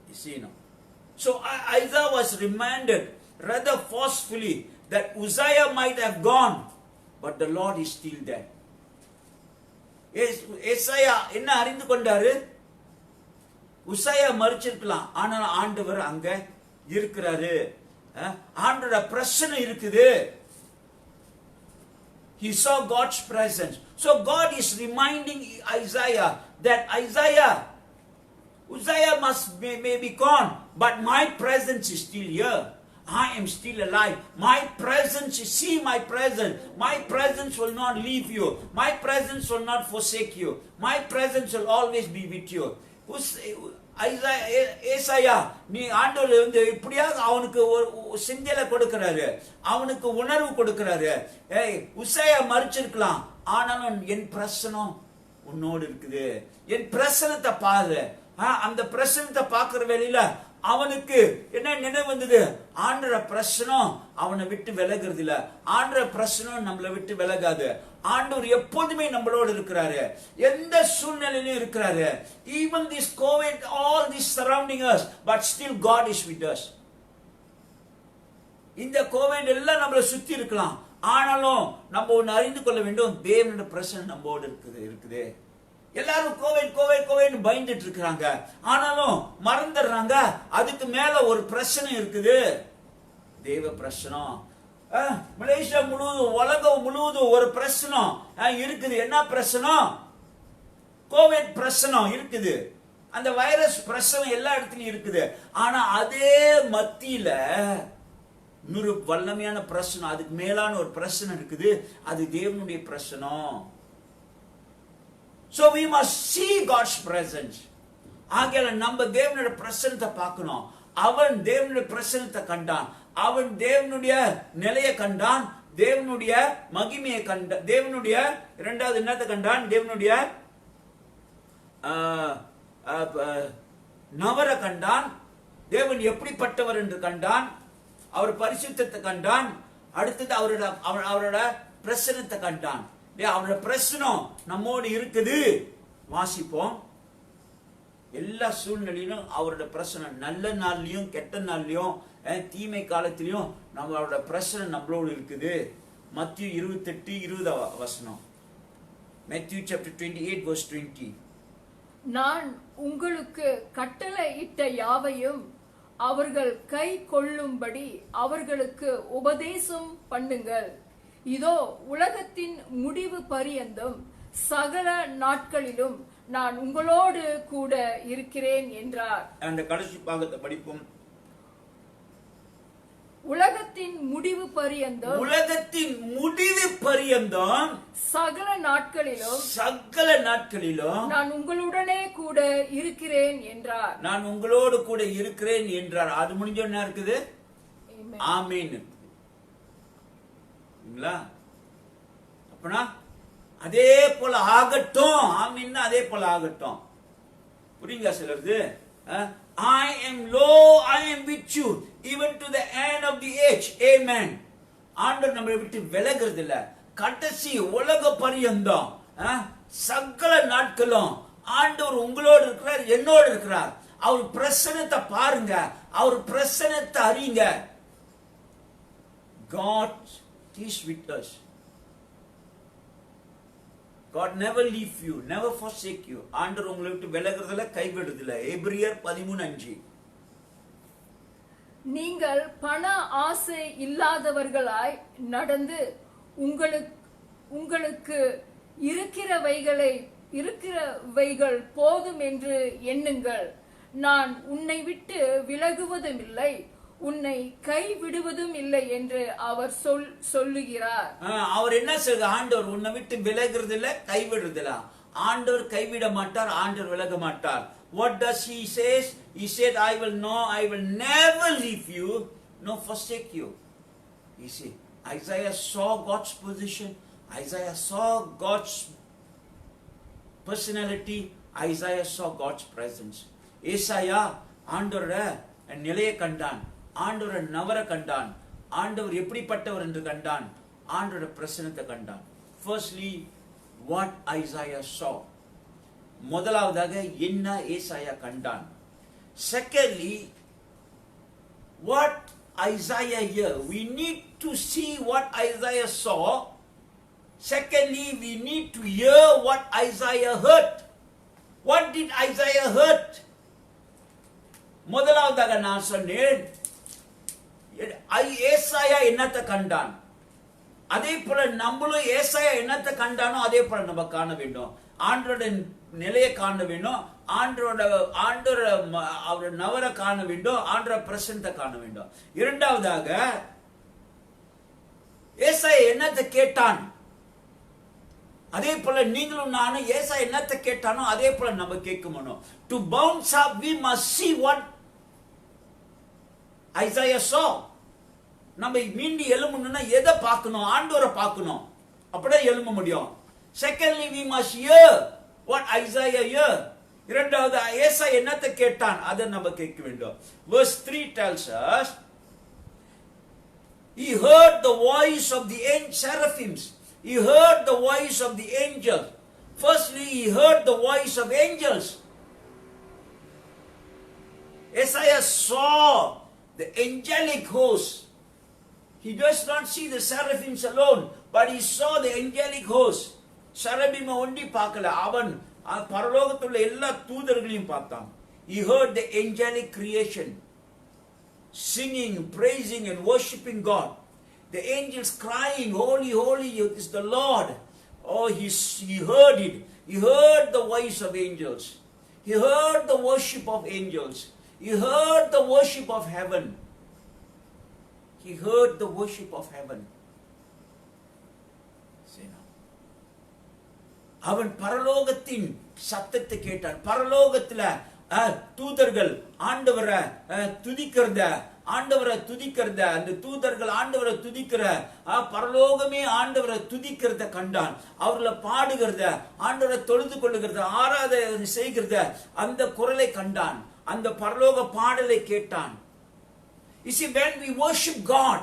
You see now. So Isaiah was reminded rather forcefully that Uzziah might have gone, but the Lord is still there. ஏசாயா என்ன அறிந்து கொண்டாரு? உசையா மரிச்சிருக்கலாம், ஆனால் ஆண்டவர் அங்க இருக்கிறாரு. ஆண்டவரோட பிரசன்னம் இருக்குது. He saw God's presence. So God is reminding Isaiah that Uzziah may be gone, but my presence is still here. I am still alive. My presence, see my presence. My presence will not leave you. My presence will not forsake you. My presence will always be with you. ஏசாயா நீ ஆண்டவர் இப்படியாக அவனுக்கு ஒரு சிந்தையில கொடுக்கிறாரு, அவனுக்கு உணர்வு கொடுக்கிறாரு. உசையா மரிச்சிருக்கலாம், ஆனாலும் என் பிரசனம் உன்னோடு இருக்குது. என் பிரசனத்தை பாரு. அந்த பிரசனத்தை பார்க்கிற வேலையில அவனுக்கு என்ன நினைவு வந்தது? ஆண்டவர பிரசனம் அவனை விட்டு விலகிறது இல்ல. ஆண்டவர பிரசனம் நம்மளை விட்டு விலகாது. ஆண்டவர் எப்போதுமே நம்மளோடு இருக்கிறாரு, எந்த சூழ்நிலையிலும் இருக்கிறாரு. Even this COVID, all this surrounding us, but still God is with us. இந்த கோவிட் எல்லாம் நம்மளை சுத்தி இருக்கலாம், ஆனாலும் நம்ம ஒன்னு அறிந்து கொள்ள வேண்டும், தேவனுடைய பிரசனம் நம்மோடு இருக்குது. எல்லாரும் கோவிட் கோவிட் கோவிட் பயந்துட்டு இருக்கிறாங்க, ஆனாலும் மறந்துடுறாங்க அதுக்கு மேல ஒரு பிரச்சனை இருக்குது, தேவ பிரச்சனம். மலேசியா முழுவதும், உலகம் முழுவதும் ஒரு பிரச்சனை இருக்குது. என்ன பிரச்சனை? கோவிட் பிரச்சனை இருக்குது. அந்த வைரஸ் பிரச்சனை எல்லா இடத்துலயும் இருக்குது. ஆனா அதே மத்தியில இன்னொரு வல்லமையான பிரச்சனை, அதுக்கு மேலான ஒரு பிரச்சனை இருக்குது. அது தேவனுடைய பிரச்சனை. So we must see God's presence. ஆகையால நம்ம தேவனுடைய பிரசன்னத்தை பார்க்கணும். அவன் தேவனுடைய பிரசன்னத்தை கண்டான், அவன் தேவனுடைய நிலையை கண்டான், தேவனுடைய மகிமையை கண்டான், தேவனுடைய இரண்டாவது என்னத்தை கண்டான்? தேவனுடைய நவரை கண்டான். தேவன் எப்படிப்பட்டவர் என்று கண்டான், அவர் பரிசுத்தத்தை கண்டான். அடுத்தது அவரோட பிரசன்னத்தை கண்டான். அவரோட பிரசனம் நம்மோடு இருக்குது. வாசிப்போம். எல்லா சூழ்நிலையிலும் அவரோட பிரசனம், நல்ல நாள்லயும் கெட்ட நாள்லயும் தீமை காலத்திலையும் நம்மளோட பிரசனம் நம்மளோடு இருக்குது. மத்திய 28:20 Matthew chapter 28 verse 20. நான் உங்களுக்கு கட்டளையிட்ட யாவையும் அவர்கள் கை கொள்ளும்படி அவர்களுக்கு உபதேசம் பண்ணுங்கள். இதோ உலகத்தின் முடிவு பரியந்தம் சகல நாட்களிலும் நான் உங்களோடு கூட இருக்கிறேன் என்றார். அந்த கடைசி பாகத்தை படிப்போம். உலகத்தின் முடிவு பரியந்தம், உலகத்தின் முடிவு பரியந்தம் சகல நாட்களிலும் நான் உங்களுடனே கூட இருக்கிறேன் என்றார். நான் உங்களோடு கூட இருக்கிறேன் என்றார். அது முடிஞ்ச என்ன இருக்குது? ஆமென். அப்பனா அதே போல ஆகட்டும். ஆமீன்னா அதே போல ஆகட்டும். புரியுங்களா சிலருக்கு? I am with you even to the end of the age. Amen. ஆண்டவர் நம்மை விட்டு விலகிறது இல்ல. கடைசி உலக பரியந்தம் சகல நாட்களும் ஆண்டவர் உங்களோடு இருக்கிறார், என்னோடு இருக்கிறார். அவர் பிரசன்னத்தை பாருங்க, அவர் பிரசன்னத்தை அறியுங்க. God is with us. God never leave you, never forsake you. ஆண்டவர் உங்களை விட்டு விலகுறதில்ல, கைவிடுறதில்ல. எபிரியர் 13:5. நீங்கள் பண ஆசை இல்லாதவர்களாய் நடந்து உங்களுக்கு இருக்கிறவைகள் போதும் என்று எண்ணுங்கள். நான் உன்னை விட்டு விலகுவதும் இல்லை, உன்னை கைவிடுவதும் இல்லை என்று அவர் சொல்லுகிறார். அவர் என்ன சொல்ற? ஆண்டவர் உன்னை விட்டு விலகுறது இல்ல, கைவிடுறது இல்ல. ஆண்டவர் கைவிட மாட்டார், ஆண்டவர் விலக மாட்டார். What does he says? He said, I will never leave you, nor forsake you. You see, Isaiah saw God's position, Isaiah saw God's personality, Isaiah saw God's presence. ஏசாயா ஆண்டவர நிலையை கண்டான், ஆண்டவர நவர கண்டான், ஆண்டவர் எப்படிப்பட்டவர் என்று கண்டான், ஆண்டவர பிரசன்னத்தை கண்டான். Firstly, what Isaiah saw. முதலாவதாக என்ன ஏசாயா கண்டான். Secondly, what Isaiah here. We need to see what Isaiah saw. Secondly, we need to hear what Isaiah heard. What did Isaiah heard? முதலாவதாக நான் சொன்னேன், ஏசாயா என்னத்தை கண்டான், அதே போல நம்மளும் ஏசாயா என்னத்தை கண்டானோ அதே போல நம்ம காண வேண்டும். ஆண்டோட நிலையை காண வேண்டும், ஆண்டோட அவரோட நவரை காண வேண்டும், ஆண்டோட பிரசன்னத்தை காண வேண்டும். இரண்டாவதாக ஏசாயா என்னத்தை கேட்டான், அதே போல நீங்களும் நானும் ஏசாயா என்னத்தை கேட்டானோ அதே போல நம்ம கேட்கணும். To bounce up, we must see what Isaiah saw. நம்ம மீண்டி எழும்பணும்னா எதை பார்க்கணும்? ஆண்டவரை பார்க்கணும், அப்படியே எழும்ப முடியும். Secondly, we must hear what Isaiah hear. இரண்டாவது ஏசாயா என்னத்தை கேட்டான் அதை நம்ம கேட்க வேண்டும். Verse 3 tells us, he heard the voice of the seraphims. He heard the voice of the angels. Firstly, he heard the voice of angels. Isaiah saw the angelic host. He does not see the seraphims alone, but he saw the angelic host. Seraphim only பார்க்கல, அவன் பரலோகத்துள்ள எல்லா தூதர்களையும் பார்த்தான். He heard the angelic creation singing, praising and worshiping God. The angels crying, holy, holy is the Lord. Oh, he heard it. He heard the voice of angels. He heard the worship of angels. He heard the worship of heaven. He heard the worship of heaven. அவன் பரலோகத்தின் சத்தத்தை கேட்டான். பரலோகத்துல தூதர்கள் ஆண்டவரை துதிக்கிறத, அந்த தூதர்கள் ஆண்டவரை துதிக்கிற, பரலோகமே ஆண்டவரை துதிக்கிறத கண்டான். அவர்களை பாடுகிறத, ஆண்டவரை தொழுது கொள்ளுகிறத, ஆராதனை செய்கிறத, அந்த குரலை கண்டான், அந்த பரலோக பாடலை கேட்டான். You see, when we worship God,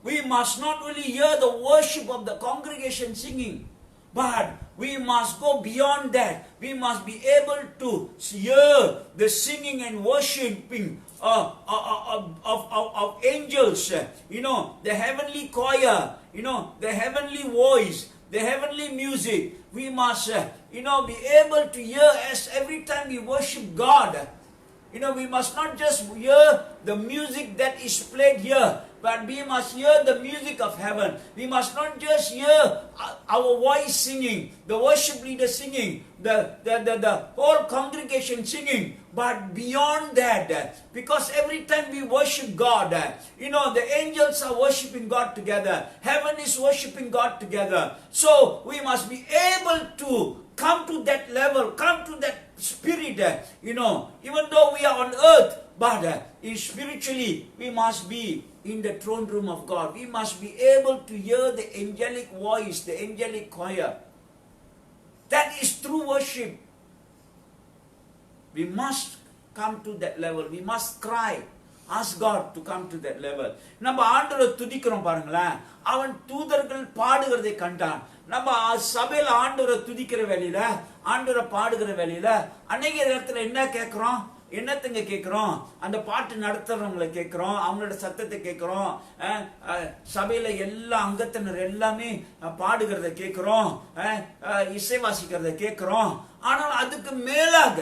we must not only hear the worship of the congregation singing, but we must go beyond that. We must be able to hear the singing and worshiping of angels. You know, the heavenly choir, you know, the heavenly voice, the heavenly music. We must, be able to hear as every time we worship God. We must not just hear the music that is played here, but we must hear the music of heaven. We must not just hear our voice singing, the worship leader singing, the whole congregation singing, but beyond that, because every time we worship God, the angels are worshiping God together, heaven is worshiping God together. So we must be able to come to that level, come to that spirit, even though we are on earth, but spiritually we must be in the throne room of God. We must be able to hear the angelic voice, the angelic choir. That is true worship. We must come to that level. We must cry, ask God to come to that level. நம்ம ஆண்டவரை துதிக்கிறோம் பாருங்களேன், அவன் தூதர்கள் பாடுகிறதை கண்டான். நம்ம சபையில ஆண்டவரை துதிக்கிற வேலையில, ஆண்டவரை பாடுகிற வேலையில அநேக இடத்துல என்ன கேட்கிறோம்? என்னத்துங்க கேட்கிறோம்? அந்த பாட்டு நடத்துறவங்களை கேட்கிறோம், அவங்களோட சத்தத்தை கேட்கிறோம், சபையில எல்லா அங்கத்தினர் எல்லாமே பாடுகிறத கேட்கிறோம், இசை வாசிக்கிறத கேட்கிறோம். ஆனால் அதுக்கு மேலாக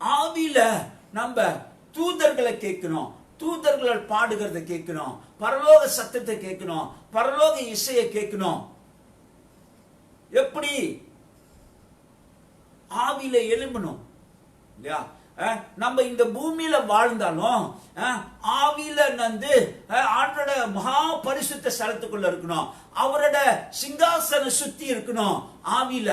ஆவியில நம்ம தூதர்களை கேட்கணும், தூதர்கள் பாடுகிறத கேட்கணும், பரலோக சத்தத்தை கேட்கணும், பரலோக இசையை கேட்கணும். எப்படி? ஆவியில எழும்பணும் இல்லையா? நம்ம இந்த பூமியில வாழ்ந்தாலும் ஆவியில ஆண்டோட மகா பரிசுத்த ஸ்தலத்துக்குள்ள இருக்கணும், அவரோட சிங்காசனம் சுத்தி இருக்கணும். ஆவியில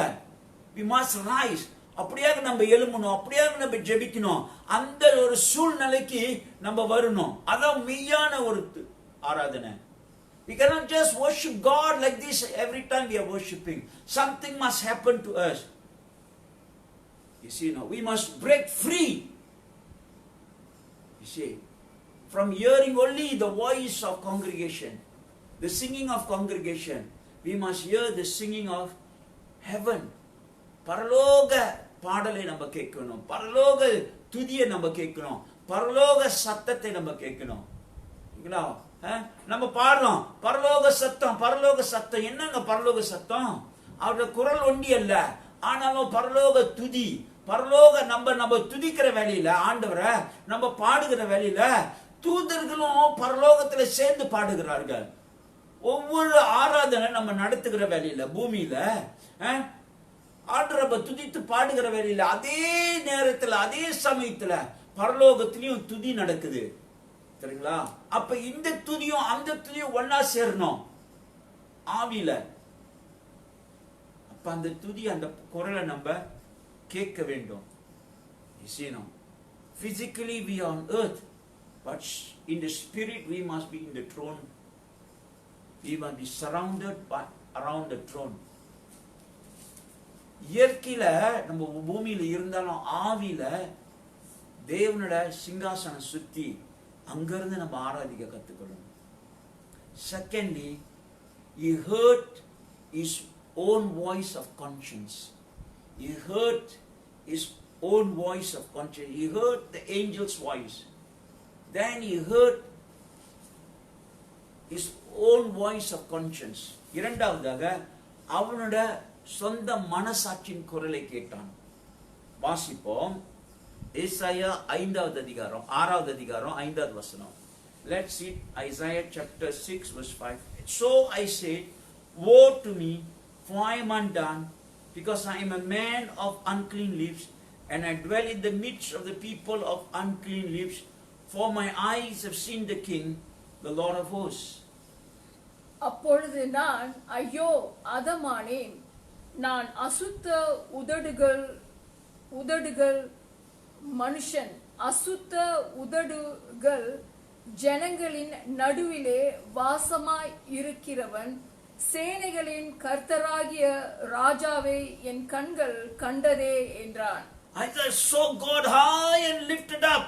we must rise. அப்படியாக நம்ம எழும்பணும், அப்படியாக நம்ம ஜெபிக்கணும். அந்த ஒரு சூழ்நிலைக்கு நம்ம வரணும். அதான் மெய்யான ஒரு ஆராதனை. We cannot just worship God like this every time we are worshiping. Something must happen to us. You see, now we must break free. You see, from hearing only the voice of congregation, the singing of congregation, we must hear the singing of heaven. பரலோக பாடலை நம்ம கேட்கணும், பரலோக துதியை நம்ம கேட்கணும், பரலோக சத்தத்தை நம்ம கேட்கணும். நம்ம பாடுறோம் பரலோக சத்தம், பரலோக சத்தம். என்னங்க பரலோக சத்தம்? அவருடைய குரல் ஒண்டி அல்ல, ஆனாலும் பரலோக துதி, பரலோக நம்ம துதிக்கிற வேலையில, ஆண்டவரை நம்ம பாடுகிற வேலையில தூதர்களும் பரலோகத்துல சேர்ந்து பாடுகிறார்கள். ஒவ்வொரு ஆராதனை நம்ம நடத்துகிற வேலையில பூமியில ஆண்டவரை துதித்து பாடுகிற வேலையில அதே நேரத்துல அதே சமயத்துல பரலோகத்திலையும் துதி நடக்குது. சரிங்களா? அப்ப இந்த துதியும் அந்த துதியும் ஒன்னா சேரணும் ஆவியில. அப்ப அந்த துதி, அந்த குரலை நம்ம கேட்க வேண்டும். Physically we are on earth, but in the spirit we must be in the throne. We must be surrounded by around the throne. இயற்கையில நம்ம பூமியில இருந்தாலும் ஆவியில தேவனோட சிங்காசனம் சுத்தி அங்கிருந்து நம்ம ஆராதிக்க கத்துக்கணும். Secondly, he heard his own voice of conscience. He heard his own voice of conscience. He heard the angel's voice. Then he heard his own voice of conscience. இரண்டாவதாக அவனோட சொந்த மனசாட்சியின் குரலை கேட்டான். வாசிப்போம். ஏசாயா 5வது அதிகாரம் 6வது அதிகாரம் 5வது வசனம். Let's read Isaiah chapter 6 verse 5. So I said, woe to me, for I am undone, because I am a man of unclean lips, and I dwell in the midst of the people of unclean lips, for my eyes have seen the King, the Lord of hosts. அப்பொழுது நான் ஐயோ அதமானேன், நான் அசுத்த உதடுகள் மனுஷன், அசுத்த உதடுகள் ஜனங்களின் நடுவிலே வாசமாய் இருக்கிறவன், சேனைகளின் கர்த்தராகிய ராஜாவை என் கண்கள் கண்டதே என்றான். Isaiah saw God high and lifted up.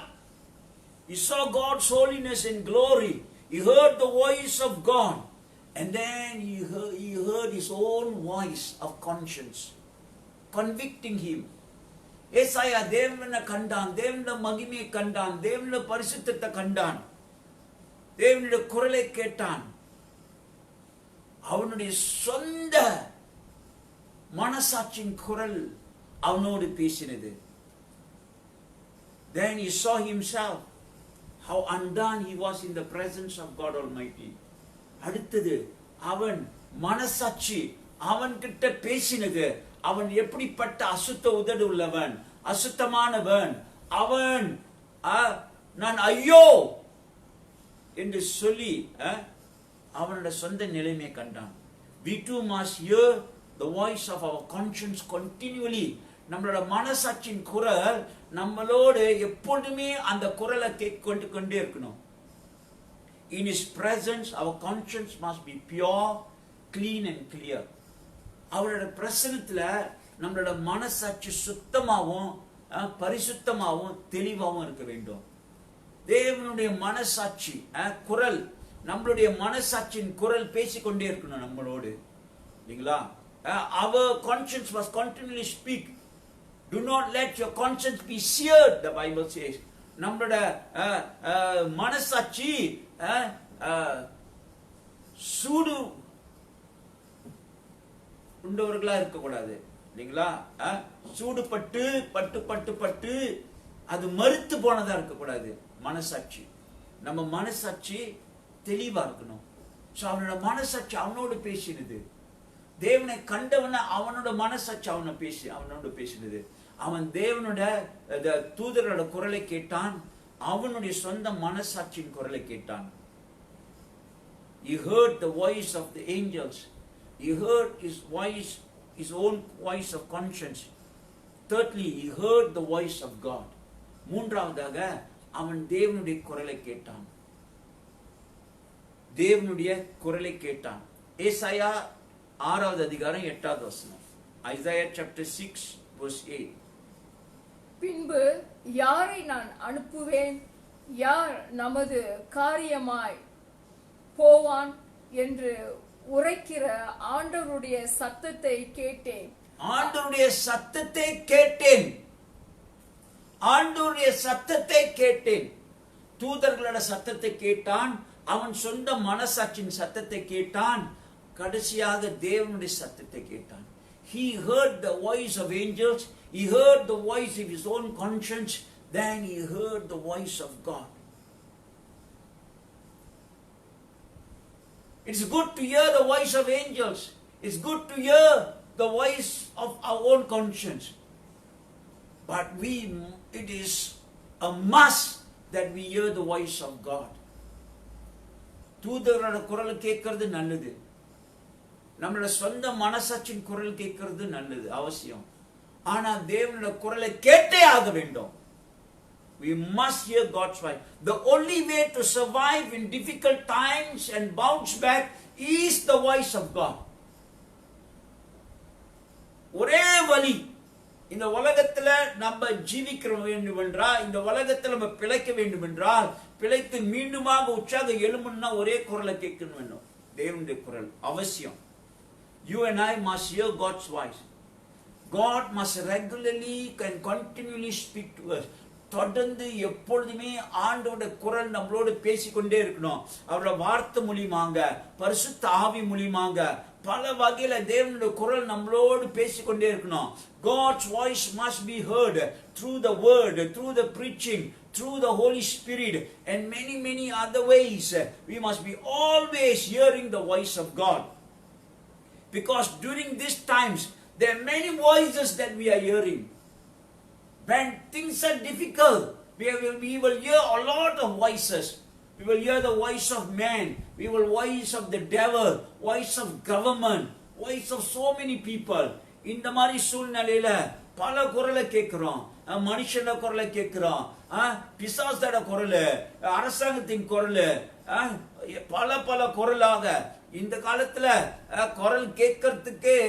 He saw God's holiness and glory. He heard the voice of God. And then he heard his own voice of conscience, convicting him. ஏசாயா தேவனை கண்டான், தேவனுடைய மகிமையை கண்டான், தேவனுடைய பரிசுத்தத்தை கண்டான், தேவனுடைய குரலை கேட்டான். அவனுடைய சொந்த மனசாட்சியின் குரல் அவனோடு பேசினது. Then he saw himself, how undone he was in the presence of God Almighty. அடுத்தது அவன் மனசாட்சி அவன் கிட்ட பேசினது. அவன் எப்படிப்பட்ட அசுத்த உதடு உள்ளவன், அசுத்தமானவன். அவன் நான் ஐயோ என்று சொல்லி அவனோட சொந்த நிலைமையை கண்டான். We too must hear the voice of our conscience continually. நம்மளோட மனசாட்சியின் குரல் நம்மளோடு எப்பொழுதுமே அந்த குரலை கேட்கொண்டு கொண்டே இருக்கணும். In his presence our conscience must be pure, clean and clear. அவரோட பிரசன்னத்துல நம்மளோட மனசாட்சி சுத்தமாகவும் பரிசுத்தமாகவும் தெளிவாகவும் இருக்க வேண்டும். தேவனுடைய மனசாட்சி குரல், நம்மளுடைய மனசாட்சியின் குரல் பேசிக்கொண்டே இருக்கணும் நம்மளோடு, இல்லைங்களா? Our conscience must continually speak Do not let your conscience be seared, the Bible says. நம்மளோட மனசாட்சி சூடு உண்டவர்களா இருக்கக்கூடாது இல்லைங்களா? சூடு பட்டு பட்டு பட்டு பட்டு அது மறுத்து போனதா இருக்கக்கூடாது மனசாட்சி. நம்ம மனசாட்சி தெளிவா இருக்கணும். அவனோட மனசாட்சி அவனோடு பேசினது. தேவனை கண்டவன அவனோட மனசாட்சி அவனோட பேசினது. அவன் தேவனோட தூதரோட குரலை கேட்டான், அவனுடைய சொந்த மனசாட்சியின் குரலை கேட்டான். He heard the voice of the angels. He heard his voice, his own voice of conscience. Thirdly, he heard the voice of God. மூன்றாவதாக அவன் தேவனுடைய குரலை கேட்டான். தேவனுடைய குரலை கேட்டான். ஏசாயா 6வது அதிகாரம் 8வது வசனம். Isaiah chapter 6 verse 8. பின்பு யாரை நான் அனுப்புவேன், யார் நமது காரியமாய் போவான் என்று உரைக்கிற ஆண்டவருடைய சத்தத்தை கேட்டேன். ஆண்டவருடைய சத்தத்தை கேட்டேன். ஆண்டவருடைய சத்தத்தை கேட்டேன். தூதர்களோட சத்தத்தை கேட்டான், அவன் சொந்த மனசாட்சியின் சத்தத்தை கேட்டான், கடைசியாக தேவனுடைய சத்தத்தை கேட்டான். He heard the voice of angels, he heard the voice of his own conscience, then he heard the voice of God. It's good to hear the voice of angels. It's good to hear the voice of our own conscience. But it is a must that we hear the voice of God. தூதரோட குரல் கேட்கிறது நல்லது. நம்மளோட சொந்த மனசாட்சியின் குரல் கேட்கிறது நல்லது, அவசியம். ஆனா தேவனோட குரலை கேட்டே ஆக வேண்டும். We must hear God's voice. The only way to survive in difficult times and bounce back is the voice of God. ஒரே வழி, இந்த உலகத்துல நம்ம ஜீவிக்க வேண்டும் என்றால், இந்த உலகத்துல நம்ம பிழைக்க வேண்டும் என்றால், பிழைத்து மீண்டுமாக உற்சாக எழும்புன்னா ஒரே குரலை கேட்கணும் வேண்டும். தேவனுடைய குரல் அவசியம். You and I must hear God's voice. God must regularly and continually speak to us. தொடர்ந்து எப்பொழுதுமே ஆண்டவருடைய குரல் நம்மளோடு பேசிக்கொண்டே இருக்கணும். அவரோட வார்த்தை மூலியமாக, பரிசுத்த ஆவி மூலியமாக, பல வகையில தேவனுடைய குரல் நம்மளோடு பேசிக்கொண்டே இருக்கணும். God's voice must be heard through the word, through the preaching, through the Holy Spirit, and many other ways. We must be always hearing the voice of God. Because during these times, there are many voices that we are hearing. When things are difficult, we will hear a lot of voices. We will hear the voice of man. We will voice of the devil, voice of government, voice of so many people. இந்த மாதிரி சூழ்நிலையில பல குரலை கேட்கிறோம். மனுஷன குரலை கேட்கிறோம், பிசாசோட குரல், அரசாங்கத்தின் குரல், பல குரலாக இந்த காலத்துல குரல் கேட்கறதுக்கே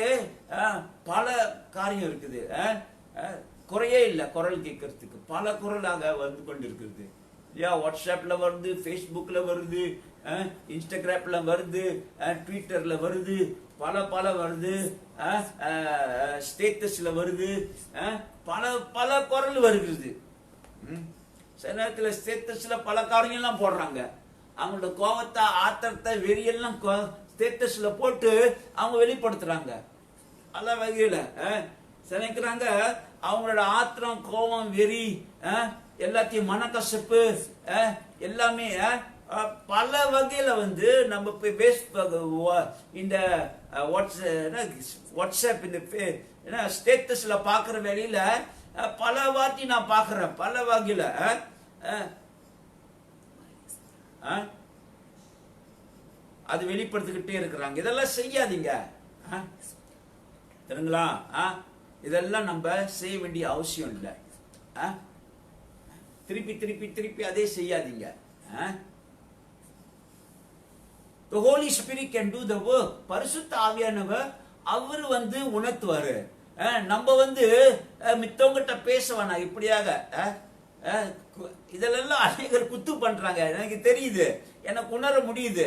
பல காரியம் இருக்குது. குறையே இல்லை குரல் கேட்கறதுக்கு, பல குரலாக வந்து கொண்டிருக்கிறது. வாட்ஸ்அப்ல வருது, ஃபேஸ்புக்ல வருது, இன்ஸ்டாகிராம்ல வருது, ட்விட்டர்ல வருது, பல வருது, ஸ்டேட்டஸ்ல வருது, பல குரல் வருகிறது. சில நேரத்தில் ஸ்டேட்டஸ்ல பல காரியங்கள்லாம் போடுறாங்க. அவங்களோட கோபத்தை, ஆத்திரத்தை, வெறியெல்லாம் ஸ்டேட்டஸ்ல போட்டு அவங்க வெளிப்படுத்துறாங்க. பல வகையில நினைக்கிறாங்க அவங்களோட ஆத்திரம், கோபம், வெறி, எல்லாத்தையும் மனக்கசப்பு எல்லாமே பல வகையில வந்து நம்ம இந்த வாட்ஸ்அப் இந்த ஸ்டேட்டஸ்ல பாக்குற வேலையில பல வாட்டி நான் பாக்குறேன். பல வகையில அது வெளிப்படுத்திக்கிட்டே இருக்கிறாங்க. இதெல்லாம் செய்யாதீங்க தெரியுங்களா? இதெல்லாம் நம்ம செய்ய வேண்டிய அவசியம் இல்லை. திருப்பி அதே செய்யாதீங்க. The Holy Spirit can do the work. பரிசுத்த ஆவியானவர் அவர் வந்து உணர்த்துவாரு. நம்ம வந்து மித்தவங்கிட்ட பேச வேணாம். இப்படியாக இதெல்லாம் அநேகர் குத்து பண்றாங்க. எனக்கு தெரியுது, எனக்கு உணர முடியுது.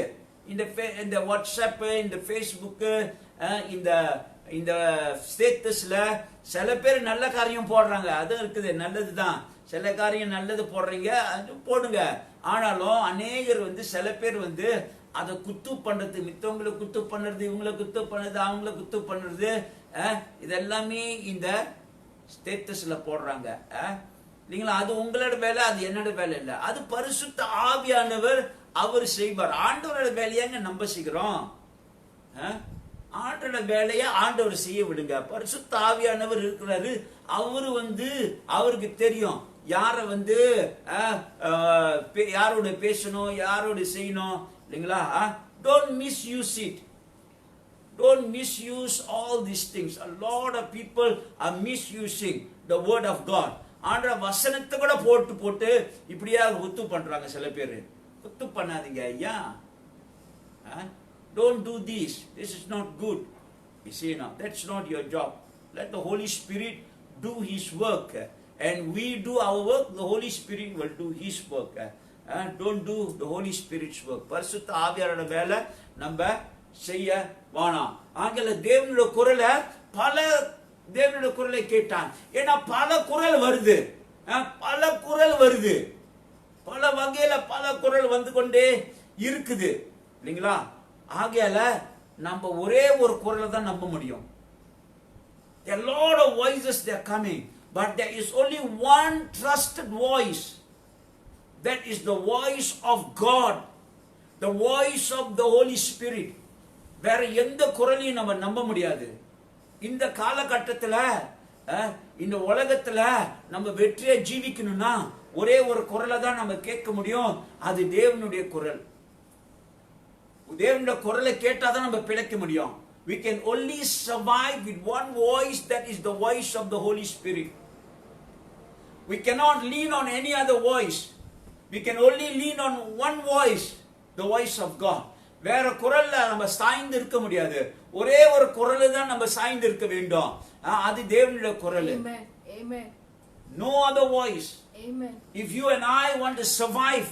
இந்த வாட்ஸ்அப், இந்த ஃபேஸ்புக்கு, இந்த இந்த ஸ்டேட்டஸ்ல சில பேர் நல்ல காரியம் போடுறாங்க, அதுவும் இருக்குது, நல்லதுதான். சில காரியம் நல்லது போடுறீங்க, அது போடுங்க. ஆனாலும் அநேகர் சில பேர் அதை குத்து பண்றது, மித்தவங்களை குத்து பண்ணுறது, இவங்களை குத்து பண்ணுறது, அவங்கள குத்து பண்ணுறது, இதெல்லாமே இந்த ஸ்டேட்டஸ்ல போடுறாங்க இல்லைங்களா? அது உங்களோட வேலை, அது என்னோட வேலை இல்லை. அது பரிசுத்த ஆவியானவர் அவர் செய்வார். ஆண்டவரோட வேலையாங்க நம்ம செய்கிறோம். ஆண்டோட வேலையை ஆண்டவர் செய்ய விடுங்க. பரிசுத்த ஆவியானவர் இருக்கிறாரு. அவரு அவருக்கு தெரியும் யார யாரோட பேசணும், யாரோட செய்யணும் இல்லைங்களா? Don't misuse it. Don't misuse all these things. A lot of people are misusing the word of God. ஆண்டவர வசனத்தை கூட போட்டு இப்படியா குத்து பண்றாங்க சில பேர். குத்து பண்ணாதீங்க ஐயா. Don't do this. This is not good. You see now, that's not your job. Let the Holy Spirit do His work. And we do our work, the Holy Spirit will do His work. Don't do the Holy Spirit's work. பரிசுத்த ஆவியாரோட வேலை நம்ம செய்ய வேணாம். ஆங்கல தேவனுடைய குரலை தேவனுடைய குரலை கேட்டான். ஏன்னா பல குரல் வருது, பல வகையில பல குரல் வந்து கொண்டே இருக்குது இல்லைங்களா? ஆகையால நம்ம ஒரே ஒரு குரலை தான் நம்ப முடியும். There are a lot of voices that are coming, but there is only one trusted voice. That is the voice of God, the voice of the Holy Spirit. வேற எந்த குரலையும் நம்ம நம்ப முடியாது. இந்த காலகட்டத்தில், இந்த உலகத்துல நம்ம வெற்றியை ஜீவிக்கணும்னா ஒரே ஒரு குரலை தான் நம்ம கேட்க முடியும். அது தேவனுடைய குரல். தேவனுடைய குரலை கேட்டாதான் நம்ம பிழைக்க முடியும். We can only survive with one voice, that is the voice of the Holy Spirit. We cannot lean on any other voice. We can only lean on one voice, the voice of God. வேற குரல்ல நம்ம சாய்ந்து இருக்க முடியாது. ஒரே ஒரு குரல் தான் நம்ம சாய்ந்து இருக்க வேண்டும். அது தேவனுடைய குரல். Amen. Amen. No other voice. Amen. If you and I want to survive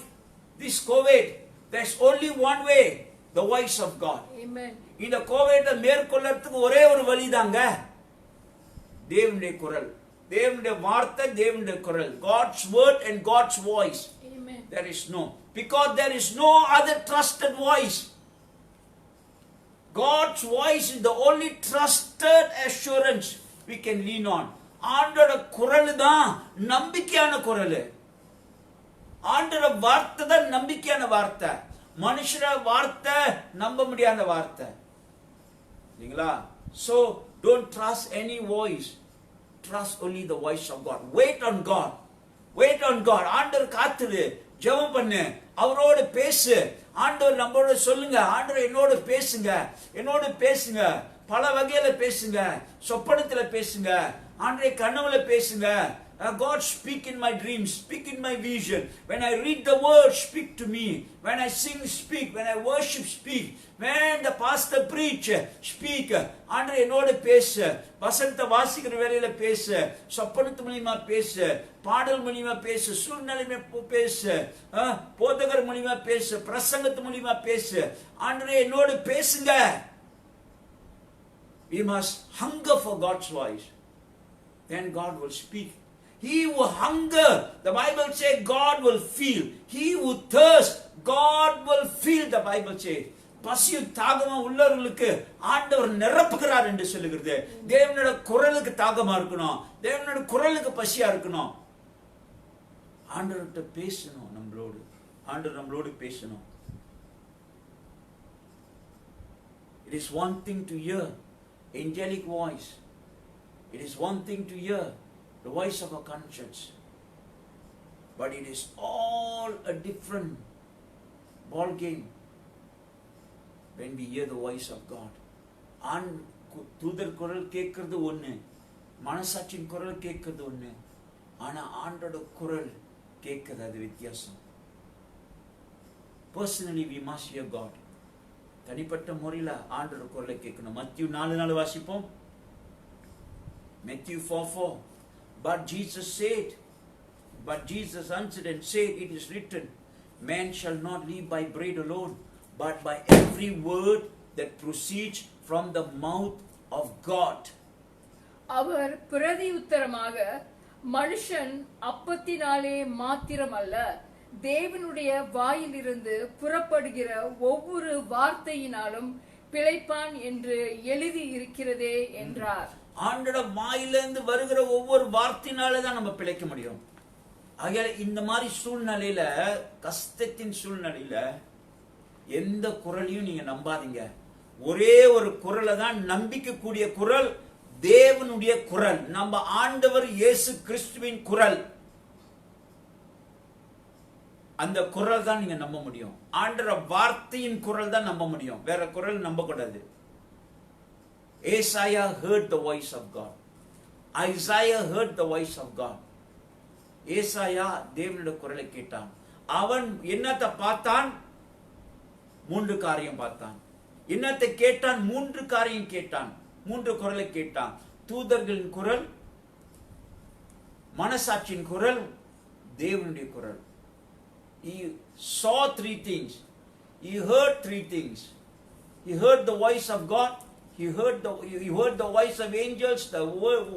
this COVID, there's only one way, the voice of God. Amen. இந்த கோவிட மேற்கொள்ளறதுக்கு ஒரே ஒரு வழிதாங்க, தேவனுடைய குரல், தேவனுடைய வார்த்தை, தேவனுடைய குரல். God's word and God's voice. Amen. There is no, because there is no other trusted voice. God's voice is the only trusted assurance we can lean on. ஆண்டோட குரல் தான் நம்பிக்கையான குரல். ஆண்டோட வார்த்தை தான் நம்பிக்கையான வார்த்தை. மனுஷர வார்த்தை நம்ப முடியாத வார்த்தை இல்லைங்களா? So don't trust any voice. Trust only the voice of God. Wait on God. Wait on God. ஆண்டவர் காத்துரு, ஜெபம் பண்ணு, அவரோடு பேசு. ஆண்டவர் நம்மளோட சொல்லுங்க, ஆண்டவர் என்னோட பேசுங்க, பல வகையில பேசுங்க, சொப்பனத்துல பேசுங்க, ஆண்டவரே கனவுல பேசுங்க. God, speak in my dreams, speak in my vision. When I read the word, speak to me. When I sing, speak. When I worship, speak. When the pastor preach, speak. ஆண்டவரே என்னோட பேசு, வசனத்தை வாசிக்கிற வேளையில பேசு, சொப்பனத்து மூலமா பேசு, பாடல் மூலமா பேசு, சூழ்நிலை பேசு, போதகர் மூலமா பேசு, பிரசங்கத்து மூலமா பேசு. ஆண்டவரே என்னோட பேசுங்க. We must hunger for God's voice. Then God will speak. He who hunger, the Bible says, God will feel. He who thirst, God will feel, the Bible says. பசியும் தாகமா உள்ளவர்களுக்கு ஆண்டவர் நிரப்புகிறார் என்று சொல்லுகிறது. தேவனோட குரலுக்கு தாகமா இருக்கணும், தேவனோட குரலுக்கு பசியா இருக்கணும். ஆண்டவர்கிட்ட பேசணும், நம்மளோடு ஆண்டவர் நம்மளோடு பேசணும். It is one thing to hear angelic voice. It is one thing to hear the voice of a conscience, but it is all a different ball game when we hear the voice of God. தூதர் குரல் கேட்கிறது ஒண்ணு, மனசாட்சியின் குரல் கேட்கிறது ஒண்ணு, ஆனா ஆண்டோட குரல் கேட்கிறது அது வித்தியாசம். Personally we must hear God. தனிப்பட்ட முறையில் ஆண்டோட குரலை கேட்கணும். மத்திய 4:4 வாசிப்போம். Matthew 4:4. But Jesus answered and said, it is written, man shall not live by bread alone, but by every word that proceeds from the mouth of God. அவர் பிரதியுத்தரமாக, மனுஷன் அப்பத்தினாலே மாத்திரமல்ல, தேவனுடைய வாயிலிருந்து புறப்படுகிற ஒவ்வொரு வார்த்தையினாலும் பிழைப்பான் என்று எழுதி இருக்கிறதே என்றார். ஆண்டோட வாயிலிருந்து வருகிற ஒவ்வொரு வார்த்தையினால தான் நம்ம பிழைக்க முடியும். ஆகையால இந்த மாதிரி சூழ்நிலையில, கஷ்டத்தின் சூழ்நிலையில எந்த குரலையும் நீங்க நம்பாதீங்க. ஒரே ஒரு குரலை தான், நம்பிக்கக்கூடிய குரல், தேவனுடைய குரல், நம்ம ஆண்டவர் இயேசு கிறிஸ்துவின் குரல். அந்த குரல் தான் நீங்க நம்ப முடியும். ஆண்டவர் வார்த்தையின் குரல் தான் நம்ப முடியும், வேற குரல் நம்ப கூடாது. Isaiah heard the voice of God. Isaiah heard the voice of God. ஏசாயா தேவனுடைய குரலை கேட்டான். அவன் என்னத்தை பார்த்தான்? 3 காரியம் பார்த்தான். என்னத்தை கேட்டான்? 3 காரியம் கேட்டான். 3 குரலை கேட்டான். தூதர்களின் குரல், மனசாட்சியின் குரல், தேவனுடைய குரல். He saw 3 things. He heard 3 things. He heard the voice of God. He heard the voice of angels, the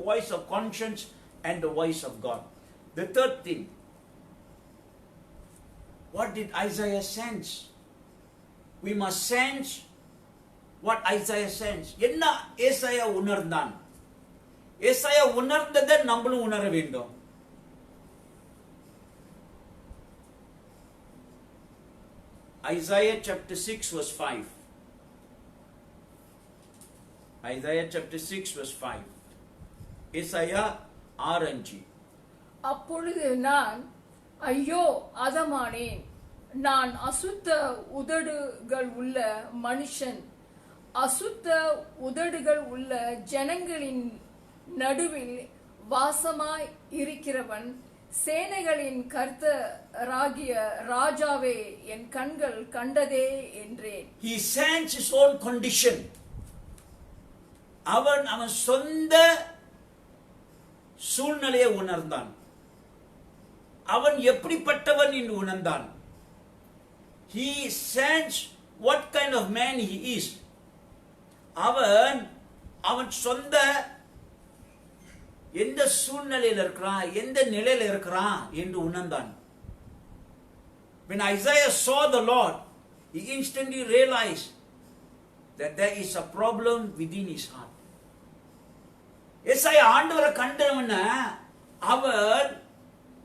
voice of conscience, and the voice of God. The third thing, what did Isaiah sense? We must sense what Isaiah sensed. என்ன ஏசாயா உணர்ந்தான்? ஏசாயா உணர்ந்ததை நம்மளும் உணர வேண்டும். Isaiah chapter 6 verse 5. Isaiah chapter 6 verse 5. ஏசாயா 6:5. அப்பொழுது நான், ஐயோ அதமானேன், நான் அசுத்த உதடுகள் உள்ள மனுஷன், அசுத்த உதடுகள் உள்ள ஜனங்களின் நடுவில் வாசமாய் இருக்கிறவன், சேனைகளின் கர்த்தராகிய ராஜாவே, என் கண்கள் கண்டதே என்றேன். He sensed his own condition. அவன் சொந்த சூழ்நிலையை உணர்ந்தான். அவன் எப்படிப்பட்டவன் என்று உணர்ந்தான். He sensed what kind of man he is. அவன் சொந்த எந்த சூழ்நிலையில் இருக்கிறான், எந்த நிலையில் இருக்கிறான் என்று உணர்ந்தான். When Isaiah saw the Lord, he instantly realized that there is a problem within his heart. ஏசாயா ஆண்டவரை கண்டவன அவர்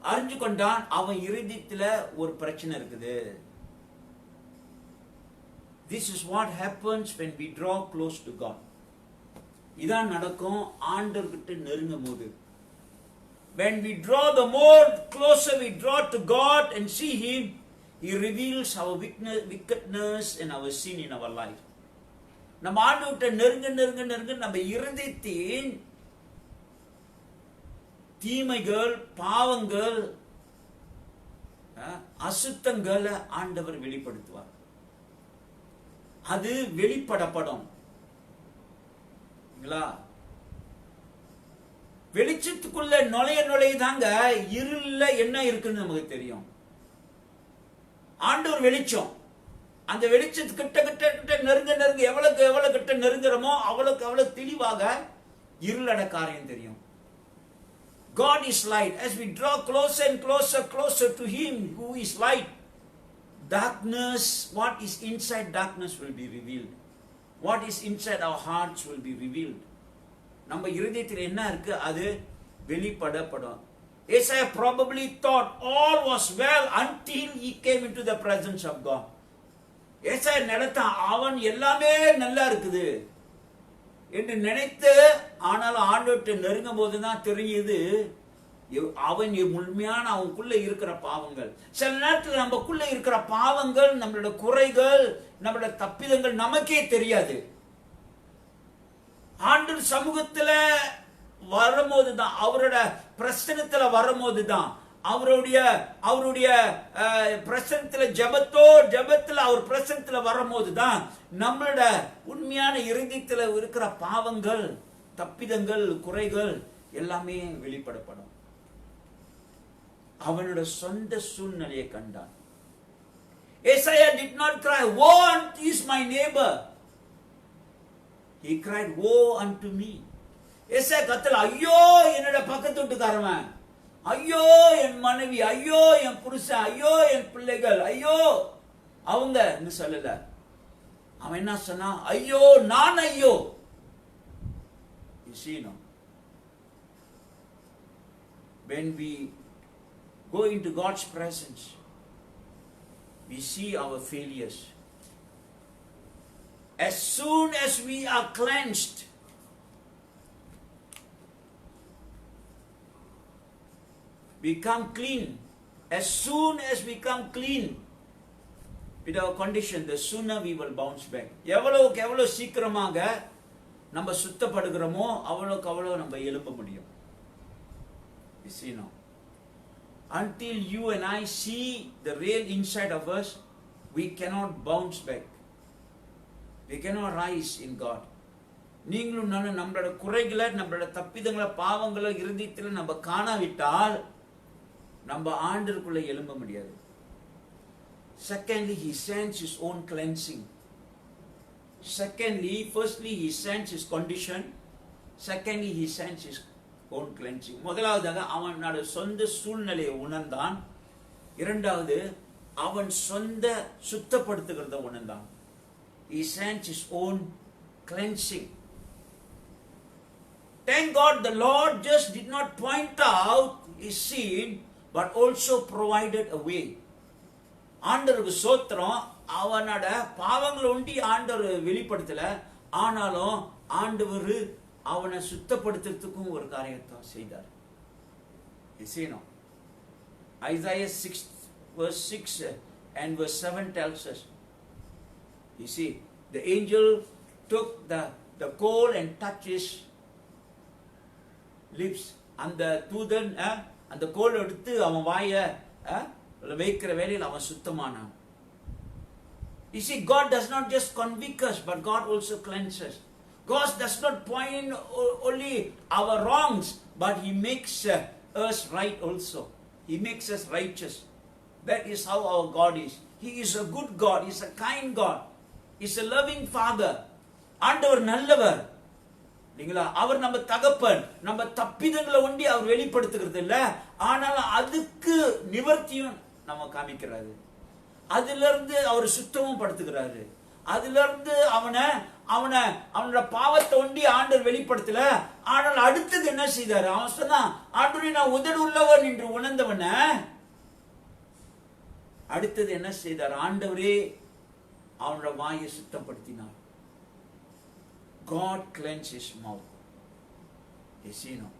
அறிஞ்சு கொண்டான், அவன் இருதயத்துல ஒரு பிரச்சனை இருக்குது. This is what happens when we draw close to God. இதான் நடக்கும் ஆண்டவர்கிட்ட நெருங்கும் போது. When we draw, the more closer we draw to God and see Him, He reveals our wickedness and our sin in our life. நம்ம ஆண்டவர்கிட்ட நெருங்க நம்ம இருதயத்தின் தீமைகள், பாவங்கள், அசுத்தங்களை ஆண்டவர் வெளிப்படுத்துவார். அது வெளிப்படப்படும். வெளிச்சத்துக்குள்ள நுழையதாங்க இருள என்ன இருக்குன்னு நமக்கு தெரியும். ஆண்டவர் வெளிச்சம். அந்த வெளிச்சத்து கிட்ட நெருங்க எவ்வளவு கிட்ட நெருங்குறோமோ அவ்வளவு தெளிவாக இருளட காரியம் தெரியும். God is light. As we draw closer and closer to Him who is light, darkness, what is inside darkness will be revealed. What is inside our hearts will be revealed. நம்ம இருதயத்தில் என்ன இருக்கு அது வெளிப்படப்படும். Isaiah probably thought all was well until he came into the presence of God. ஏசாயா நினைத்தான் அவன் எல்லாமே நல்லா இருக்குது என்று நினைத்து, ஆனால் ஆண்டவர்கிட்ட நெருங்கும் போதுதான் தெரியுது அவன் முழுமையான அவனுக்குள்ள இருக்கிற பாவங்கள். சில நேரத்தில் நமக்குள்ள இருக்கிற பாவங்கள், நம்மளோட குறைகள், நம்மளோட தப்பிதங்கள் நமக்கே தெரியாது. ஆண்டவர் சமூகத்துல வரும்போதுதான், அவரோட பிரசனத்துல வரும்போதுதான், அவருடைய பிரசனத்துல ஜெபத்துல அவர் பிரசனத்துல வரும்போதுதான் நம்மளோட உண்மையான இருதயத்துல இருக்கிற பாவங்கள், தப்பிதங்கள், குறைகள் எல்லாமே வெளிப்படப்படும். அவனோட சொந்த சூழ்நிலையை கண்டான். Isaiah did not cry, "Woe is my neighbor." He cried, woe unto me. ஏசாயா கத்தல, ஐயோ என்னோட பக்கத்து வீட்டுக்காரன், ஐயோ என் மனைவி, ஐயோ என் புருஷன், ஐயோ என் பிள்ளைகள், ஐயோ அவங்க சொல்லல. அவன் என்ன சொன்னா, ஐயோ நான் ஐயோ. You see, no? When we go into God's presence, we see our failures. As soon as we are cleansed, we come clean. As soon as we come clean with our condition, the sooner we will bounce back. எவ்வளவுக்கு எவ்வளவு சீக்கிரமாக நம்ம சுத்தப்படுகிறோமோ அவ்வளவுக்கு அவ்வளவு நம்ம எழும்ப முடியும். You see now, until you and I see the real inside of us, we cannot bounce back. We cannot rise in God. நீங்களும் நானும் நம்மளோட குறைகளை, நம்மளோட தப்பிதங்களை, பாவங்களை இருதயத்தில் நம்ம காணாவிட்டால் நம்ம ஆண்டவருக்குள்ள எழும்ப முடியாது. Secondly, he sends his own cleansing. Secondly, firstly, he sends his condition. Secondly, he sends his own cleansing. முதலாவதாக அவனோட சொந்த சூழ்நிலையை உணர்ந்தான். இரண்டாவது, அவன் சொந்த சுத்தப்படுத்துகிறத உணர்ந்தான். He sends his own cleansing. Thank God the Lord just did not point out his sin, but also provided a way. ஆண்டவருக்கு சோத்திரம், அவனோட பாவங்களை ஒண்டி ஆண்டவர் வெளிப்படுத்தல, ஆனாலும் ஆண்டவர் அவனை சுத்தப்படுத்துறதுக்கும் ஒரு காரியத்தை செய்தார். Isaiah 6 verse 6 and verse 7 tells us, you see, the angel took the coal and touched his lips. அந்த தூதன் அந்த கோல் எடுத்து அவன் வாய வைக்கிற வேளையில் அவன் சுத்தமானான். You see, God does not just convict us, but God also cleanses. God does not point only our wrongs, but He makes us right also. He makes us righteous. That is how our God is. He is a good God. He is a kind God. He is a loving Father. ஆண்டவர் நல்லவர். இல்லைங்களா? அவர் நம்ம தகப்பன். நம்ம தப்பிதங்களை ஒண்டி அவர் வெளிப்படுத்துகிறது இல்ல, ஆனாலும் அதுக்கு நிவர்த்தியும் நம்ம காமிக்கிறாரு. அதிலிருந்து அவர் சுத்தமும் படுத்துகிறாரு. அதிலிருந்து அவனோட பாவத்தை ஒண்டி ஆண்டவர் வெளிப்படுத்தல, ஆனால் அடுத்தது என்ன செய்தாரு? அவன் சொன்னா, ஆண்டவரே நான் உதடு உள்ளவன் என்று உணர்ந்தவன அடுத்தது என்ன செய்தார்? ஆண்டவரே அவனோட வாயை சுத்தப்படுத்தினார். God cleansed his mouth. You see now.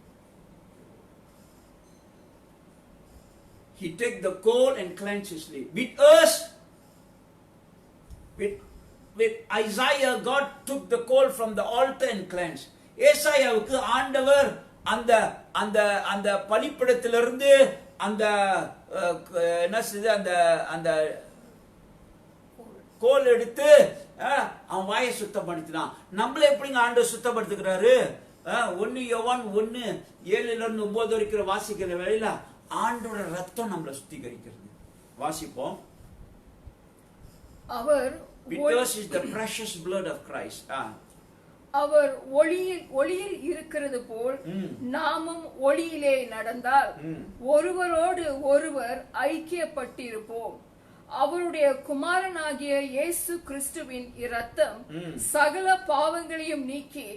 He took the coal and cleansed his lips. With us, with Isaiah, God took the coal from the altar and cleansed. ஏசாயாவுக்கு ஆண்டவர் அந்த அந்த அந்த பலிபீடத்திலிருந்து அந்த என்ன செய்து அந்த கோல் எடுத்து அவன் வாயை சுத்தப்படுத்தினான். நம்மள எப்படிங்க ஆண்டவர் சுத்தப்படுத்துகிறாரு? 1 யோவான் 1:7-9 வரைக்கும் வாசிக்கிற வேளையில ஆண்டோட ரத்தம் நம்மளை சுத்திகரிக்கிறது. வாசிப்போம். அவர் because is the precious blood of Christ. அவர் ஒளியில் இருக்கிறது போல் நாமும் ஒளியிலே நடந்தால் ஒருவரோடு ஒருவர் ஐக்கியப்பட்டிருப்போம். அவருடைய குமாரனாகிய இயேசு கிறிஸ்துவின் இரத்தம் சகல பாவங்களையும் நீக்கி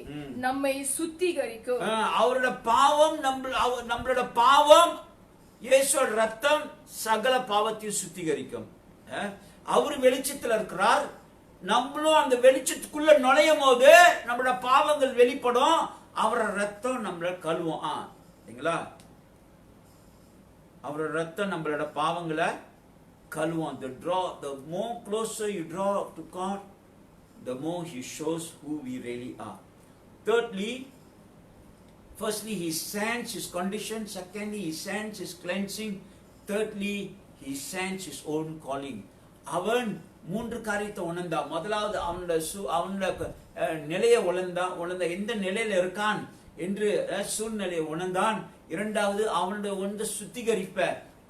நம்மை சுத்திகரிக்கும். அவரோட பாவம் நம்மளோட பாவம், இயேசுவோட ரத்தம் சகல பாவத்தையும் சுத்திகரிக்கும். அவர் வெளிச்சத்தில் இருக்கிறார். நம்மளும் அந்த வெளிச்சத்துக்குள்ள நுழையும் போது நம்மளோட பாவங்கள் வெளிப்படும். அவரோட ரத்தம் நம்மள கழுவும். சரிங்களா? அவரோட ரத்தம் நம்மளோட பாவங்களை கழுவும். The more closer you draw to God, the more He shows who we really are. Thirdly, firstly, He sends His condition. Secondly, He sends His cleansing. Thirdly, He sends His own calling. அவன் 3 காரியத்தை உணர்ந்தான். முதலாவது அவனோட நிலையை உணர்ந்த எந்த நிலையில இருக்கான் என்று சூழ்நிலையை உணர்ந்தான். இரண்டாவது அவனோட சுத்திகரிப்ப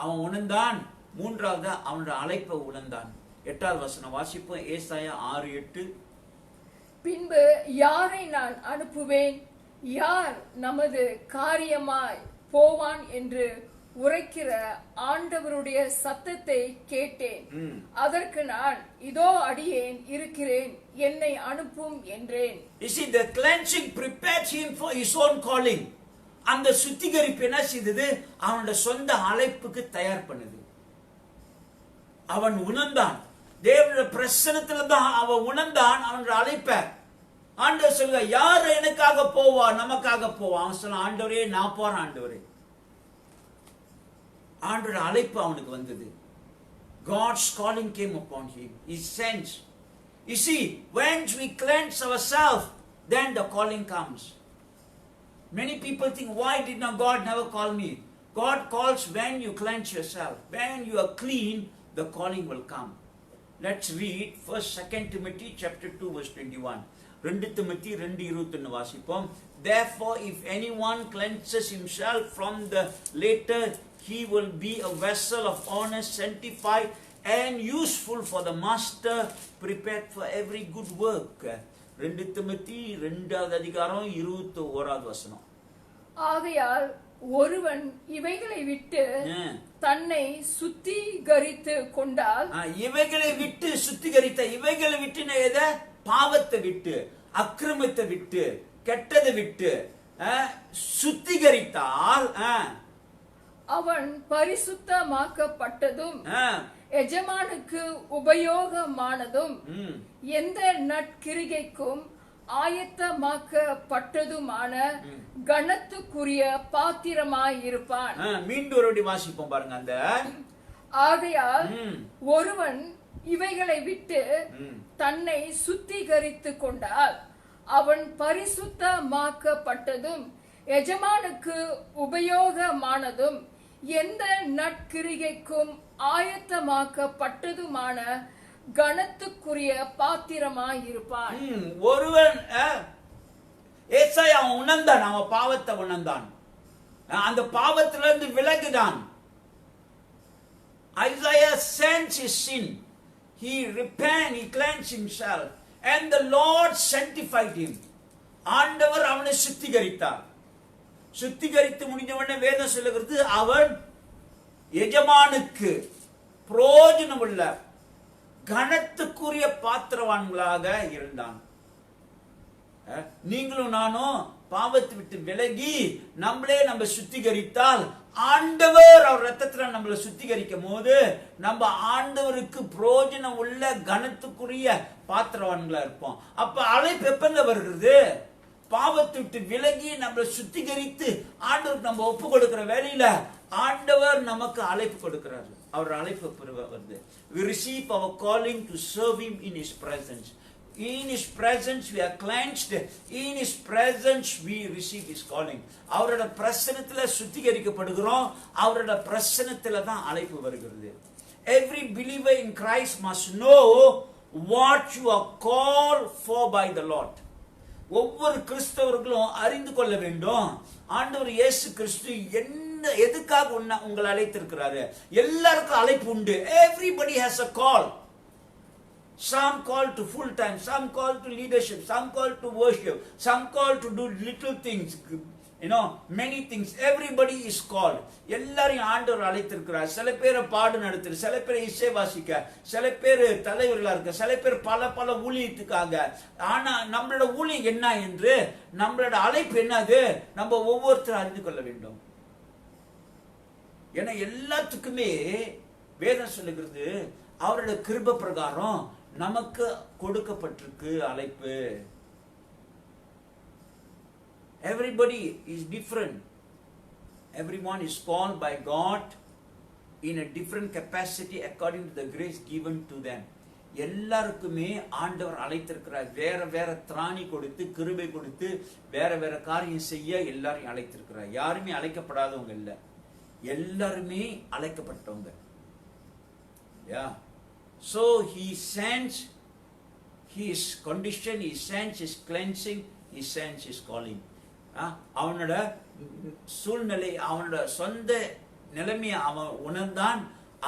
அவன் உணர்ந்தான். மூன்றாவது அவனோட அழைப்பை உணர்ந்தான். 8வது வசனம் வாசிப்போம். ஏசாயா 6:8. பின்பு யாரை நான் அனுப்புவேன்? யார் நமது காரியமாய் போவான் என்று உரைக்கிற ஆண்டவருடைய சத்தத்தை கேட்டேன். அதற்கு நான், இதோ அடியேன் இருக்கிறேன், என்னை அனுப்பும் என்றேன். You see, the cleansing prepared him for his own calling. அந்த சுத்திகரிப்பு என்ன செய்தது? அவனோட சொந்த அழைப்புக்கு தயார் பண்ணுது. அவன் உணர்ந்தான், தேவனுடைய பிரசன்னத்துல தான் அவன் உணர்ந்தான் அவனோட அழைப்ப. ஆண்டவர் சொல்லுங்க, யார் எனக்காக போவா, நமக்காக போவா? அவன் சொன்ன, ஆண்டவரே நான் போறேன் ஆண்டவரே. ஆண்டவருடைய அழைப்பு அவனுக்கு வந்தது. God's calling came upon him. He sensed. You see, once we cleanse ourselves, then the calling comes. Many people think, why did not God never call me? God calls when you cleanse yourself. When you are clean, the calling will come. Let's read 2 Timothy chapter 2 verse 21. 2 Timothy 2:21 வாசிப்போம். Therefore, if anyone cleanses himself from the latter, he will be a vessel of honor, sanctified and useful for the master, prepared for every good work. 2 Timothy 2வது அதிகாரம் 21வது வசனம். ஆகையால் ஒருவன் இவைகளை விட்டு தன்னை சுத்திகரித்து கொண்டால், இவைகளை விட்டு சுத்திகரித்த, இவைகளை விட்டு எதை? பாவத்தை விட்டு, அக்கிரமத்தை விட்டு, கெட்டதை விட்டு சுத்திகரித்தால் அவன் பரிசுத்தமாக்கப்பட்டதும் எஜமானுக்கு உபயோகமானதும் எந்த நற்கிரிகைக்கும் ஆயத்தமாக்கப்பட்டதுமான கனத்துக்குரிய பாத்திரமாயிருப்பான். மீண்டும் ஒரு வாசிப்போம் பாருங்க. அந்த ஆகையால் ஒருவன் இவைகளை விட்டு தன்னை சுத்திகரித்து கொண்டால் அவன் பரிசுத்தமாக்கப்பட்டதும் எஜமானுக்கு உபயோகமானதும் எந்த நற்கிரிகைக்கும் ஆயத்தமாக்கப்பட்டதுமான கனத்துக்குரிய பாத்திரமாயிருப்பான். ஒருவன் ஏசாயா உணர்ந்தான், அவன் பாவத்தை உணர்ந்தான், அந்த பாவத்திலிருந்து விலகுதான். Isaiah sensed his sin. He repented, he cleansed himself, and the Lord sanctified him. ஆண்டவர் அவனை சுத்திகரித்தார். சுத்திகரித்து முடிஞ்சவன வேதம் சொல்லுகிறது, அவன் எஜமானுக்கு பிரயோஜனமுள்ள கனத்துக்குரிய பாத்திரவான்களாக இருந்தான். நீங்களும் நானும் பாவத்தை விட்டு விலகி நம்ம சுத்திகரித்தால், ஆண்டவர் அவர் ரத்தத்துல நம்மளை சுத்திகரிக்கும் போது நம்ம ஆண்டவருக்கு பிரயோஜனம் உள்ள கனத்துக்குரிய பாத்திரவான்களா இருப்போம். அப்ப அழைப்பு எப்பங்க வருகிறது? பாவத்தை விட்டு விலகி நம்மளை சுத்திகரித்து ஆண்டவருக்கு நம்ம ஒப்பு கொடுக்கிற வேலையில ஆண்டவர் நமக்கு அழைப்பு கொடுக்கிறார். அவர் அழைப்பு வருது. We receive our calling to serve him in his presence. In his presence we are cleansed. In his presence we receive his calling. அவரோட பிரசன்னத்துல சுத்திகரிக்கப்படுகிறோம். அவரோட பிரசன்னத்துல தான் அழைப்பு வருகிறது. Every believer in Christ must know what you are called for by the Lord. ஒவ்வொரு கிறிஸ்தவர்களும் அறிந்து கொள்ள வேண்டும், ஆண்டவர் இயேசு கிறிஸ்து எதுக்காக உங்களை அழைத்திருக்கிறாரு. எல்லாருக்கும் அழைப்பு உண்டு. Everybody has a call. Some called to full time, some called to leadership, some called to worship, some called to do little things, many things. Everybody is called. எல்லாரையும் ஆண்டவர் அழைத்திருக்கிறார். சில பேரை பாடு நடத்துற, சில பேரை இசை வாசிக்க, சில பேர் தலைவர்களா இருக்க, சில பேர் பல பல ஊழியத்துக்காக. ஆனா நம்மளோட ஊழியம் என்ன என்று, நம்மளோட அழைப்பு என்னது, நம்ம ஒவ்வொருத்தரும் அறிந்து கொள்ள வேண்டும். ஏன்னா எல்லாத்துக்குமே வேதம் சொல்லுகிறது, அவரோட கிருபை பிரகாரம் நமக்கு கொடுக்கப்பட்டிருக்கு அழைப்பு. Everybody is different. Everyone is called by God in a different capacity according to the grace given to them. எல்லாருக்குமே ஆண்டவர் அழைத்திருக்கிறார். வேற வேற திராணி கொடுத்து, கிருபை கொடுத்து, வேற வேற காரியம் செய்ய எல்லாரையும் அழைத்திருக்கிறார். யாருமே அழைக்கப்படாதவங்க இல்ல, எல்லாருமே அழைக்கப்பட்டவங்க. Yeah. So he sends his condition, he sends his cleansing, he sends his calling. அவனோட சூழ்நிலை, அவனோட சொந்த நிலைமையை அவன் உணர்ந்தான்,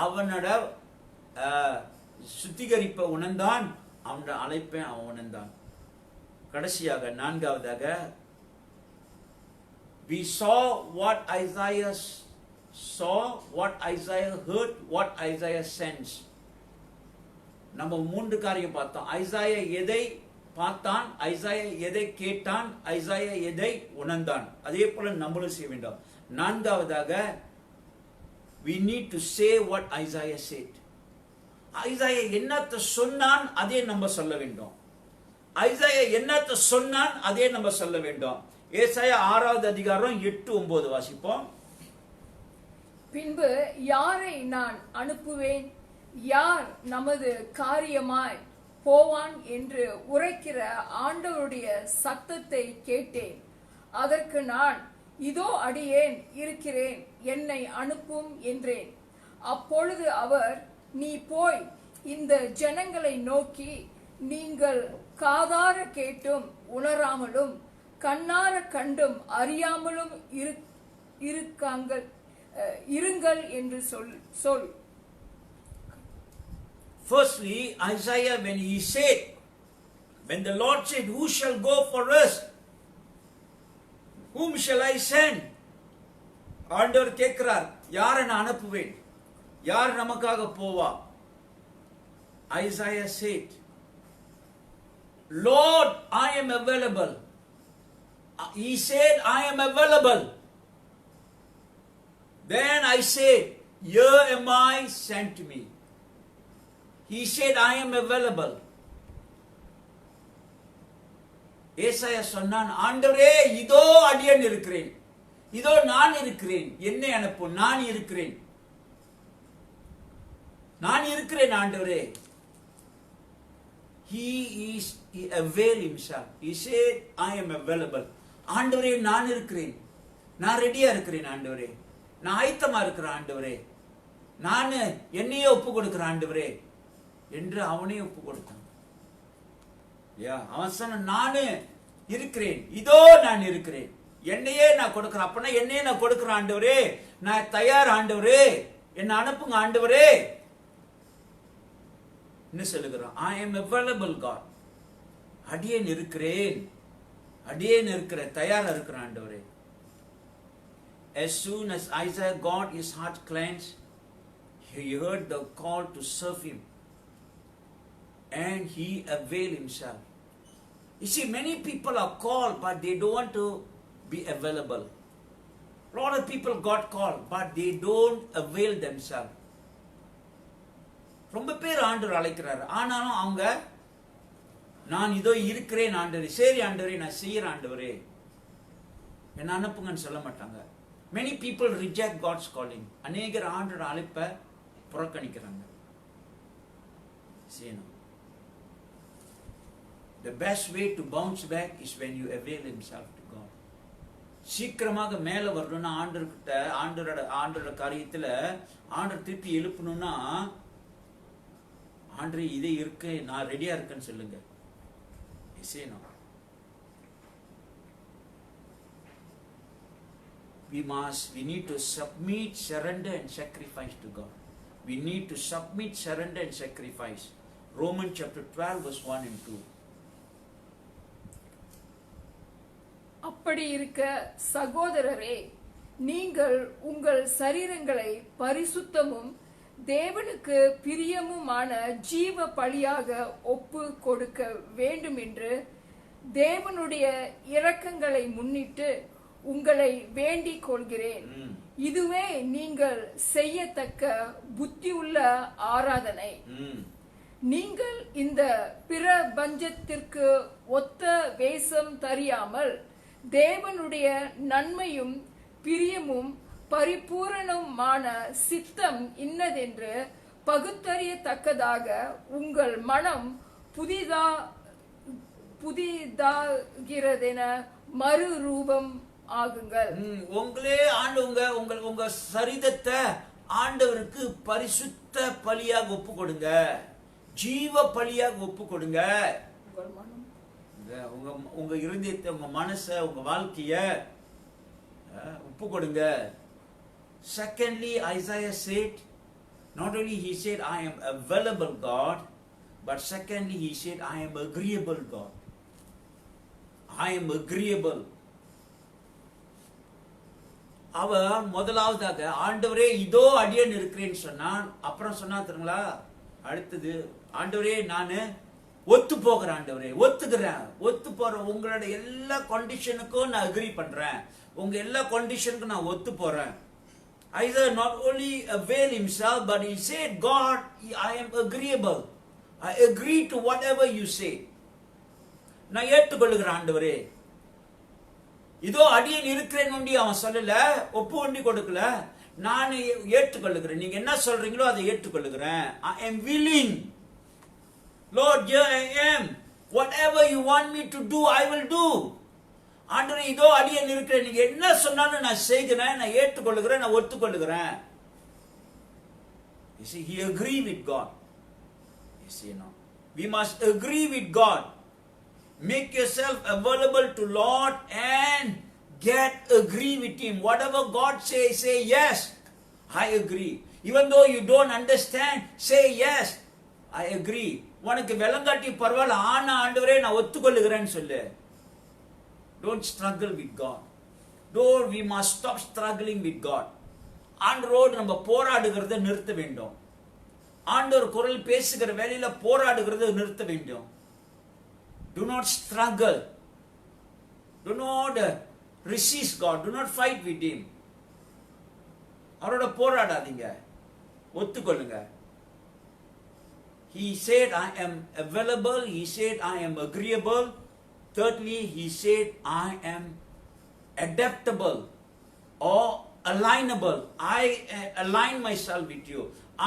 அவனோட சுத்திகரிப்பை உணர்ந்தான், அவனோட அழைப்பை அவன் உணர்ந்தான். கடைசியாக நான்காவதாக we saw what Isaiah saw, what Isaiah heard, what Isaiah sensed. நம்ம மூன்று காரியம் பார்த்தோம். ஐசாயா எதை பார்த்தான், ஐசாயா எதை கேட்டான், ஐசாயா எதை உணர்ந்தான். அதே போல நம்மளும் செய்ய வேண்டும். நான்காவதாக we need to say what Isaiah said. Isaiah என்னத்தை சொன்னான் அதே நம்ம சொல்ல வேண்டும். ஐசாயா என்னத்தை சொன்னான் அதே நம்ம சொல்ல வேண்டும். ஏசாயா 6வது அதிகாரம் 8-9 வாசிப்போம். பின்பு யாரை நான் அனுப்புவேன், யார் நமது காரியமாய் போவான் என்று உரைக்கிற ஆண்டவருடைய சத்தத்தை கேட்டேன். அதற்கு நான், இதோ அடியேன் இருக்கிறேன், என்னை அனுப்பும் என்றேன். அப்பொழுது அவர், நீ போய் இந்த ஜனங்களை நோக்கி, நீங்கள் காதார கேட்டும் உணராமலும் கண்ணார கண்டும் அறியாமலும் இருங்கள் என்று சொல். Firstly, Isaiah, when the Lord said, who shall go for us? Whom shall I send? ஆண்டவர் கேட்கிறார், யாரை நான் அனுப்புவேன், யார் நமக்காக போவா? Isaiah said, Lord, I am available. He said, I am available. Then I said, here am I, sent me. He said, I am available. ஏசாயா சொன்னான், ஆண்டவரே இதோ அடியேன் இருக்கிறேன், இதோ நான் இருக்கிறேன், என்னை அனுப்பும், நான் இருக்கிறேன், நான் இருக்கிறேன் ஆண்டவரே. He availed himself. He said, I am available. ஆண்டவரே நான் இருக்கிறேன், நான் ரெடியா இருக்கிறேன் ஆண்டவரே, நான் ஆயத்தமா இருக்கிறேன் ஆண்டவரே, நான் என்னையே ஒப்பு கொடுக்கிறேன் ஆண்டவரே என்று அவனே ஒப்பு கொடுத்தான். அவன் சொன்ன, நானு இருக்கிறேன், இதோ நான் இருக்கிறேன், என்னையே நான் கொடுக்கிறேன். அப்பனா என்னையே நான் கொடுக்கிறேன் ஆண்டவரே, நான் தயார் ஆண்டவரே, என்ன அனுப்புங்க ஆண்டவரே என்ன சொல்லுகிறான். I am available God. அடியேன் இருக்கிறேன், அடியேன் இருக்கிறேன், தயாரா இருக்கிறேன் ஆண்டவரே. As soon as Isaiah got his heart cleansed, he heard the call to serve him, and he availed himself. You see, many people are called, but they don't want to be available. A lot of people got called, but they don't avail themselves. ரொம்ப பேர் ஆண்டவர் அழைக்கிறாரு, ஆனாலும் அவங்க நான் இதோ இருக்கிறேன் ஆண்டவரே, சரி ஆண்டவரே நான் செய்யறேன் ஆண்டவரே என்ன அனுப்புங்கன்னு சொல்ல மாட்டாங்க. Many people reject God's calling. அநேகர் ஆண்டவர் அழைப்பை புறக்கணிக்கிறாங்க. See, no. The best way to bounce back is when you avail himself to God. சீக்கிரமாக மேல வரணும்னா ஆண்டவர்கிட்ட, ஆண்டவரோட காரியத்துல ஆண்டவர் திருப்பி எழுப்பணும்னா, ஆண்டவரே இதே இருக்கு, நான் ரெடியா இருக்கேன்னு சொல்லுங்க. We need to submit, surrender and sacrifice to God. We need to submit, surrender and sacrifice. Romans chapter 12 verse 1 and 2. அப்படி இருக்க சகோதரரே, நீங்கள் உங்கள் சரீரங்களை பரிசுத்தமும் தேவனுக்கு பிரியமுமான ஜீவ பலியாக ஒப்பு கொடுக்க வேண்டும் என்று தேவனுடைய இரக்கங்களை முன்னிட்டு உங்களை வேண்டிக் கொள்கிறேன். இதுவே நீங்கள் செய்யத்தக்க புத்தியுள்ள ஆராதனை. நீங்கள் இந்த பிரபஞ்சத்திற்கு ஒத்த வேஷம் தெரியாமல் தேவனுடைய நன்மையும் பிரியமும் பரிபூரணமான சித்தம் இன்னதென்று பகுத்தறியத்தக்கதாக உங்கள் மனம் புதிதாகிறதென மறுரூபம் ஆகுங்கள். உங்களே உங்க சரீரத்தை ஆண்டவருக்கு பரிசுத்த பலியாக ஒப்பு கொடுங்க, ஜீவ பலியாக ஒப்பு கொடுங்க. உங்க இருதயத்தை, உங்க மனச, உங்க வாழ்க்கைய ஒப்பு கொடுங்க. Secondly, Isaiah said, not only he said, I am available God, but secondly he said, I am agreeable God. I am agreeable. அவர் முதலாவதாக ஆண்டவரே இதோ அடியேன் இருக்கிறேன்னு சொன்னான். அப்புறம் சொன்னா தெரியுங்களா, அடுத்தது ஆண்டவரே நான் ஒத்து போகிறேன், ஆண்டவரே ஒத்துக்கிறேன், ஒத்து போறேன், உங்களோட எல்லா கண்டிஷனுக்கும் நான் அக்ரி பண்றேன், உங்க எல்லா கண்டிஷனுக்கும் நான் ஒத்து போறேன். Either not only avail himself, but he said, God, I am agreeable. I agree to whatever you say. நான் ஏற்றுக்கொள்ளுகிறேன் ஆண்டவரே. இதோ அடியேன் இருக்கிறேன் ஒண்டி அவன் சொல்லல, ஒப்பு ஒண்டி கொடுக்கல, நான் ஏற்றுக்கொள்ளுகிறேன். நீங்க என்ன சொல்றீங்களோ அதை ஏற்றுக்கொள்ளுகிறேன். I am willing. Lord, here I am. Whatever you want me to do, I will do. ஆண்டவரே இதோ அடியேன் இருக்கிறேன், நீங்க என்ன சொன்னாலும் நான் செய்கிறேன், நான் ஏற்றுக்கொள்ளுகிறேன், நான் ஒத்துக்கொள்ளுகிறேன். You see, he agreed with God. You see, no, we must agree with God. Make yourself available to Lord and agree with him. Whatever God says, say yes, I agree. Even though you don't understand, say yes, I agree. உனக்கு விளங்காட்டி பரவாயில்ல, ஆனா ஆண்டவரே நான் ஒத்துக்கொள்ளுகிறேன்னு சொல்லு. Don't struggle with God. We must stop struggling with God. ஆண்டவரோடு நம்ம போராடுகிறதை நிறுத்த வேண்டும். ஆண்டவர் குரல் பேசுகிற வேளையில போராடுகிறதை நிறுத்த வேண்டும். Do not struggle. Do not resist God. Do not fight with him. அவரோட போராடாதீங்க, ஒத்துக்கொள்ளுங்க. He said, I am available. He said, I am agreeable. Thirdly, he said, I am adaptable or alignable. I align myself with you.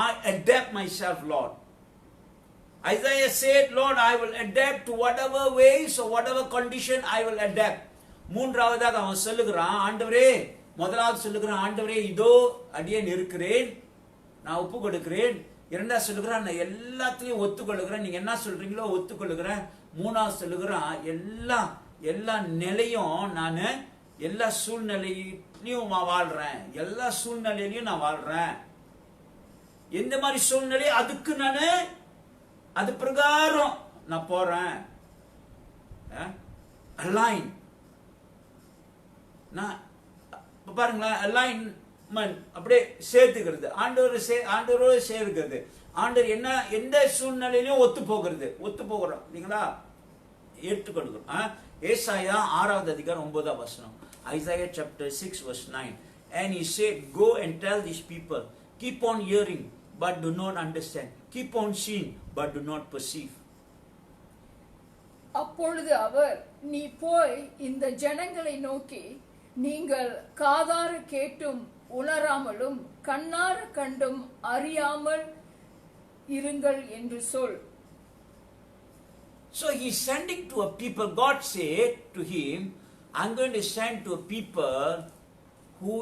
I adapt myself, Lord. Isaiah said, Lord, I will adapt to whatever ways or whatever condition I will adapt. மூன்றாவதாக அவன் சொல்லுகிறான், ஆண்டவரே, முதலாவது சொல்லுகிறான், ஆண்டவரே இதோ அடியேன் இருக்கிறேன், நான் ஒப்பு கொடுக்கிறேன். இரண்டாவது சொல்லுகிறான், நான் எல்லாத்தையும் ஒத்துக்கொள்ளுகிறேன், நீங்க என்ன சொல்றீங்களோ ஒத்துக்கொள்ளுகிறேன். மூணாவது சொல்லுகிறான், எல்லா நிலையும் நான் எல்லா சூழ்நிலையிலையும் நான் வாழ்றேன், எல்லா சூழ்நிலையிலையும் நான் வாழ்றேன். எந்த மாதிரி சூழ்நிலை அதுக்கு நான் அது பிரகாரம் நான் போறேன். அலைன், நான் பாருங்களேன், அலைன்மெண்ட் அப்படியே சேர்த்துக்கிறது, ஆண்டவரோடு சேர்க்கிறது. ஆண்டவர் என்ன எந்த சூழ்நிலையிலும் ஒத்து போகிறோம் இல்லைங்களா, ஏற்றுக்கொள்கிறோம். ஏசாயா 6வது அதிகாரம் 9வது வசனம். Isaiah chapter 6 verse 9. And he said, go and tell these people, keep on hearing but do not understand, keep on seeing but do not perceive. அப்பொழுது அவர், நீ போய் இந்த ஜனங்களை நோக்கி, நீங்கள் காதார கேட்டும் உணராமலும் கண்ணார கண்டும் அறியாமல் இருங்கள் என்று சொல். So he is sending to a people. God said to him, I'm going to send to a people who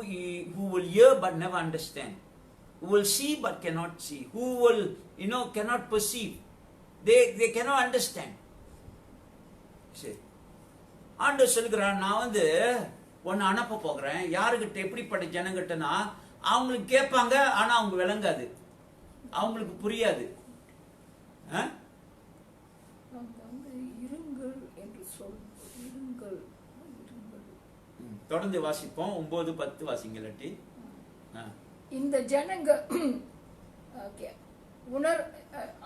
will hear but never understand, who will see but cannot see, who will cannot perceive, they cannot understand. See, ஆண்டவர் சொல்கிறார், நான் ஒன்னு அனுப்ப போகிறேன். யாருக்கிட்ட, எப்படிப்பட்ட ஜனங்கிட்டனா, அவங்களுக்கு கேட்பாங்க ஆனா அவங்க விளங்காது, அவங்களுக்கு புரியாது. தொடர்ந்து வாசிப்போம். 9-10 வாசிங்களாட்டி. இந்த ஜனங்கள்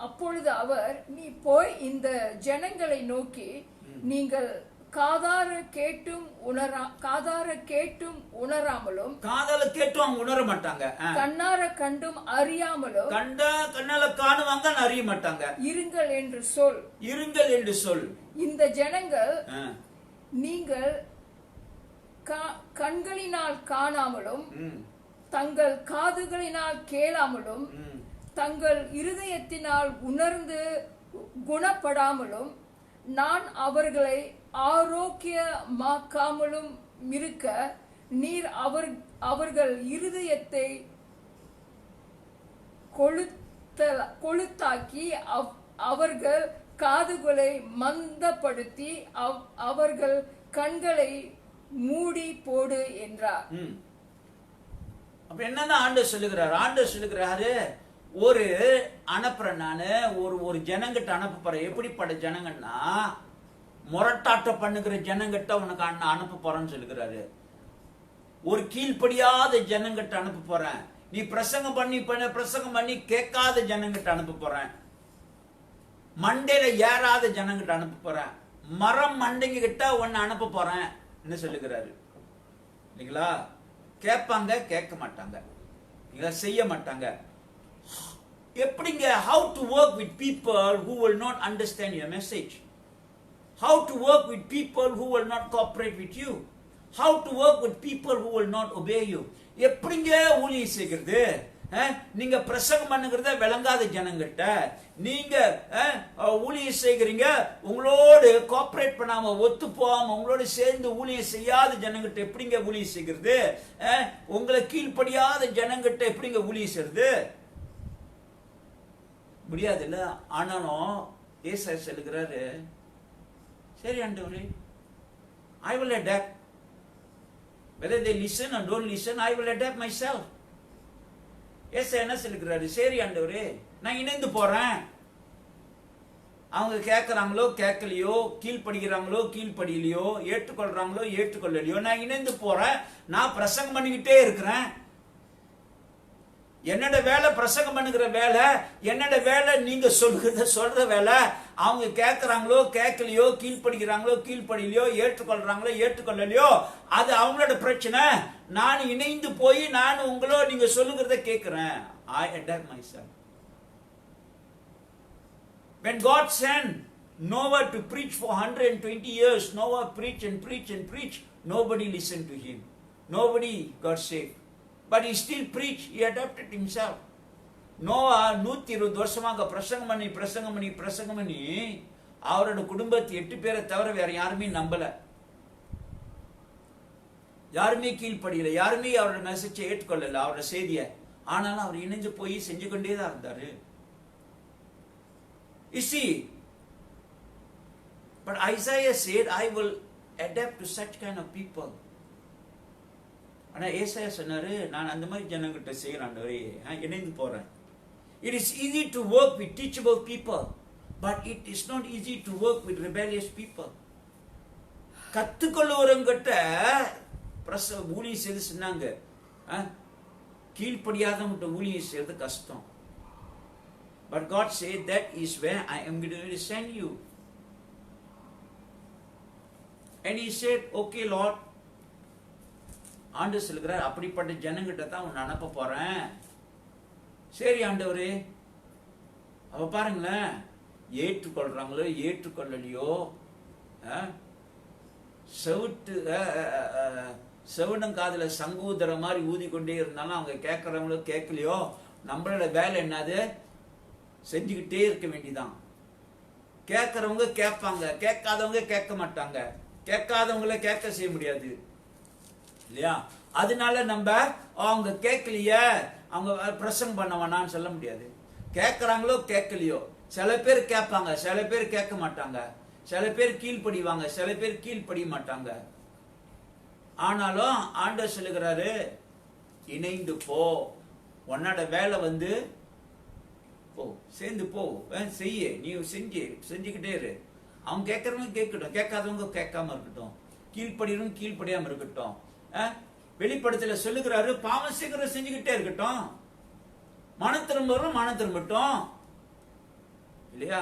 அப்பொழுது அவர், நீ போய் இந்த ஜனங்களை நோக்கி, நீங்கள் காதார கேட்டும் உணராமலும், காதால கேட்டும் அவங்க உணர மாட்டாங்க, கண்ணார கண்டும் அறியாமலும், கண்ணால காணுவாங்க அறிய மாட்டாங்க, இருங்கள் என்று சொல். இந்த ஜனங்கள் நீங்கள் கண்களினால் காணாமலும் தங்கள் காதுகளினால் கேளாமலும் தங்கள் இருதயத்தினால் உணர்ந்து குணப்படாமலும் நான் அவர்களை ஆரோக்கியமாக்காமலும் இருக்க, நீர் அவர்கள் இருதயத்தை கொளுத்தாக்கி அவர்கள் காதுகளை மந்தப்படுத்தி அவர்கள் கண்களை மூடி போடு என்றார். அப்ப என்னதான் ஆண்டவர் சொல்லுகிறார்? ஆண்டவர் சொல்லுகிறாரு, ஒரு அனுப்புறேன் நானு, ஒரு ஜனங்கிட்ட அனுப்ப போறேன். எப்படிப்பட்ட ஜனங்கன்னா, முரட்டாட்டம் பண்ணுகிற ஜனங்கிட்ட உனக்கு அனுப்ப போறேன்னு சொல்லுகிறாரு. ஒரு கீழ்ப்படியாத ஜனங்கிட்ட அனுப்ப போறேன். நீ பிரசங்கம் பண்ணி கேட்காத ஜனங்கிட்ட அனுப்ப போறேன். மண்டையில ஏறாத ஜனங்கிட்ட அனுப்ப போறேன். மரம் மண்டைங்க கிட்ட ஒன்னு அனுப்ப போறேன் என்ன சொல்லுகிறாரு இல்லைங்களா? கேட்பாங்க, கேட்க மாட்டாங்க, செய்ய மாட்டாங்க. எப்படிங்க? how to work with people who will not understand your message, how to work with people who will not cooperate with you, how to work with people who will not obey you. எப்படிங்க ஊழியம் செய்கிறது? நீங்க பிரசங்கம் பண்ணுகிறத விளங்காத ஜனங்கிட்ட நீங்க ஊழியம் செய்கிறீங்க. உங்களோடு கோஆபரேட் பண்ணாம, ஒத்து போகாம, உங்களோடு சேர்ந்து ஊழியம் செய்யாத ஜனங்கிட்ட எப்படிங்க ஊழியம் செய்கிறது? உங்களை கீழ்ப்படியாத ஜனங்கிட்ட எப்படிங்க ஊழியம் செய்கிறது? முடியாது இல்ல. ஆனாலும் ஏசாயா சொல்லுகிறாரு, சரி ஆண்டவரே, I will adapt. Whether they listen or don't listen, I will adapt myself. ஏசாயா என்ன சொல்லுகிறாரு? சரி ஆண்டவரே, நான் இணைந்து போறேன். அவங்க கேட்கறாங்களோ கேட்கலையோ, கீழ்படுகிறாங்களோ கீழ்படியிலையோ, ஏற்றுக்கொள்றாங்களோ ஏற்றுக்கொள்ளலையோ, நான் இணைந்து போறேன். நான் பிரசங்கம் பண்ணிக்கிட்டே இருக்கிறேன். என்னோட வேலை பிரசங்கம் பண்ணுகிற வேலை. என்னோட வேலை நீங்க சொல்ற வேலை. அவங்க கேட்கறாங்களோ கேட்கலையோ, கீழ்படுகிறாங்களோ கீழ்படியிலையோ, ஏற்றுக்கொள்றாங்களோ ஏற்றுக்கொள்ளலையோ, அது அவங்களோட பிரச்சனை. நான் இணைந்து போய் நான் உங்களோ நீங்க சொல்லுகிறத கேட்கிறேன். I adapt myself. When God sent Noah to preach for 120 years, Noah preached and preached and preached. Nobody listened to him. Nobody got saved. But he still preached. He adapted himself. Noah 120 வருஷமாக பிரசங்கம் பண்ணி அவரோட குடும்பத்தை 8 பேரை தவிர வேற யாருமே நம்பல, யாருமே கீழ்ப்படியல, யாருமே அவரோட மெசேஜை ஏற்றுக்கொள்ளல, அவரோட செய்தியை. ஆனாலும் அவர் இணைஞ்சு போய் செஞ்சு கொண்டே தான் இருந்தாரு. You see, but Isaiah said, I will adapt to such kind of people. ஆனா ஏசாயா சொன்னாரு, நான் அந்த மாதிரி ஜனங்கிட்ட செய்யறேன், இணைந்து போறேன். It is easy to work with teachable people, but it is not easy to work with rebellious people. கத்துக்கொள்ளுவரங்கிட்ட ஊழியம் செய்து சொன்னாங்க, கீழ்ப்படியாதவங்கிட்ட ஊழியம் செய்யறது கஷ்டம். But God said, that is where I am going to send you. And he said, okay Lord. ஆண்டு சொல்கிறார், அப்படிப்பட்ட ஜனங்கிட்ட தான் உன்னை அனுப்ப போறேன். சரி ஆண்டவரே. அவ பாருங்களேன், ஏற்றுக்கொள்றாங்களோ ஏற்றுக்கொள்ளலையோ, செவிடங்காதுல சங்கூதர மாதிரி ஊதிக்கொண்டே இருந்தாலும் அவங்க கேட்கறவங்களோ கேட்கலையோ, நம்மளோட வேலை என்னது? செஞ்சுக்கிட்டே இருக்க வேண்டிதான். கேட்கறவங்க கேட்பாங்க, கேட்காதவங்க கேட்க மாட்டாங்க, கேட்காதவங்கள கேட்க செய்ய முடியாது இல்லையா? அதனால நம்ம அவங்க கேட்கலையே, அவங்க பிரசங்கம் பண்ண வேணான்னு சொல்ல முடியாது. கேட்கறாங்களோ கேட்கலையோ, சில பேர் கேட்பாங்க, சில பேர் கேட்க மாட்டாங்க, சில பேர் கீழ்ப்படிவாங்க, சில பேர் கீழ்ப்படிய மாட்டாங்க. ஆனாலும் ஆண்டவர் சொல்லுகிறாரு, இணைந்து போ. உன்னோட வேலை போ, சேர்ந்து போ, செய்ய. நீ செஞ்சுக்கிட்டே இரு. அவங்க கேட்கறவங்க கேட்கட்டும், கேட்காதவங்க கேட்காம இருக்கட்டும், கீழ்ப்படியும் கீழ்ப்படியாம இருக்கட்டும். வெளிப்படத்துல சொல்லுகிறாரு, பாவம் சீக்கிரம் செஞ்சுக்கிட்டே இருக்கட்டும், மனம் திரும்புகிறவன் மனம் திரும்பட்டும் இல்லையா?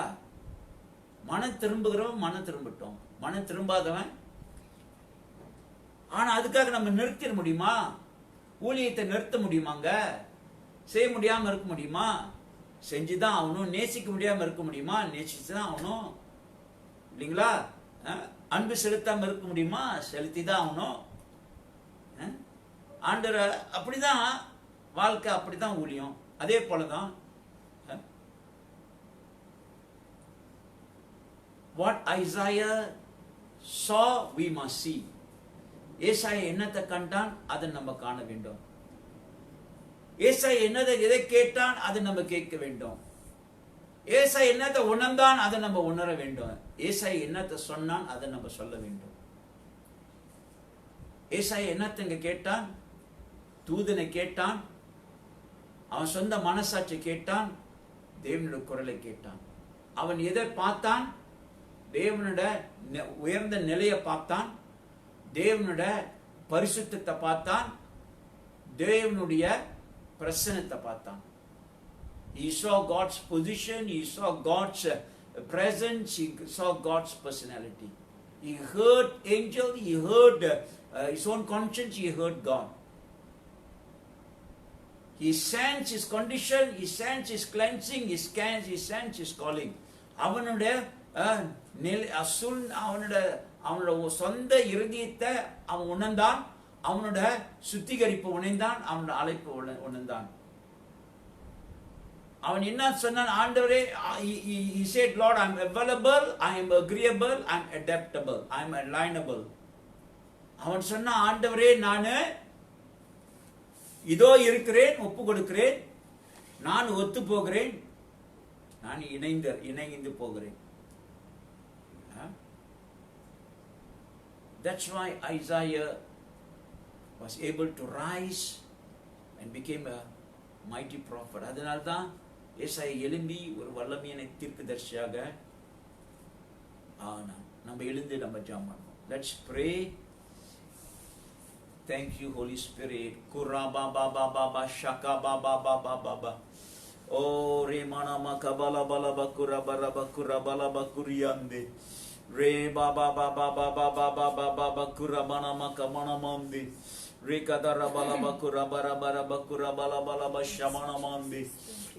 மனம் திரும்புகிறவன் மனம் திரும்பட்டும், மனம் திரும்பாதவன். ஆனா அதுக்காக நம்ம நிறுத்திட முடியுமா? ஊழியத்தை நிறுத்த முடியுமாங்க? செய்ய முடியாம இருக்க முடியுமா? செஞ்சுதான் ஆகணும். நேசிக்க முடியாம இருக்க முடியுமா? நேசிச்சுதான் ஆகணும் இல்லைங்களா? அன்பு செலுத்தாம இருக்க முடியுமா? செலுத்திதான் ஆகணும். ஆண்டவர் அப்படிதான் வாழ்க்கை, அப்படிதான் ஊழியம். அதே போலதான் what Isaiah saw we must see. ஏசாயா என்னத்தை கண்டான் அதை நம்ம காண வேண்டும். ஏசாயா எதை கேட்டான் அதை நம்ம கேட்க வேண்டும். ஏசாயா என்னத்தை உணர்ந்தான் அதை நம்ம உணர வேண்டும். ஏசாயா என்னத்தை சொன்னான் அதை நம்ம சொல்ல வேண்டும். ஏசாயா என்னத்தை கேட்டான்? தூதனை கேட்டான், அவன் சொந்த மனசாட்சி கேட்டான், தேவனுடைய குரலை கேட்டான். அவன் எதை பார்த்தான்? தேவனோட உயர்ந்த நிலையை பார்த்தான், தேவனோட பரிசுத்தத்தை பார்த்தான், தேவனுடைய பிரசன்னத்தை பார்த்தான். He saw God's position, he saw God's presence, he saw God's personality. He heard angel, he heard his own conscience, he heard God. He sensed his condition, he sensed his cleansing, he sensed his calling. அவனுடைய அவனோட சொந்த இருதயத்தை அவன் உணர்ந்தான், அவனோட சுத்திகரிப்பு உணர்ந்தான், அவனோட அழைப்பு உணர்ந்தான். அவன் என்ன சொன்னான்? ஆண்டவரே, he said, Lord, I am available, I am agreeable, I am adaptable, I am alignable. அவன் சொன்ன, ஆண்டவரே, நான் இதோ இருக்கிறேன், ஒப்பு கொடுக்கிறேன், நான் ஒத்து போகிறேன், நான் இணைந்து போகிறேன். That's why Isaiah was able to rise and became a mighty prophet. அதனால்தான் ஏசாயா எழும்பி ஒரு வல்லமையான தீர்க்கதரிசியாக ஆனான். நம்ம எழுந்து நம்ம ஜெபம் பண்ணுவோம். Let's pray. Thank you, Holy Spirit. Kuraba baba baba shaka baba baba baba. Oh, remana makabala bala bakura bara bakura bala bakuriyande. Re baba baba baba baba baba bakura mana makamana mandi. Re kadara bala bakura bara bara bakura bala bala bashamana mandi.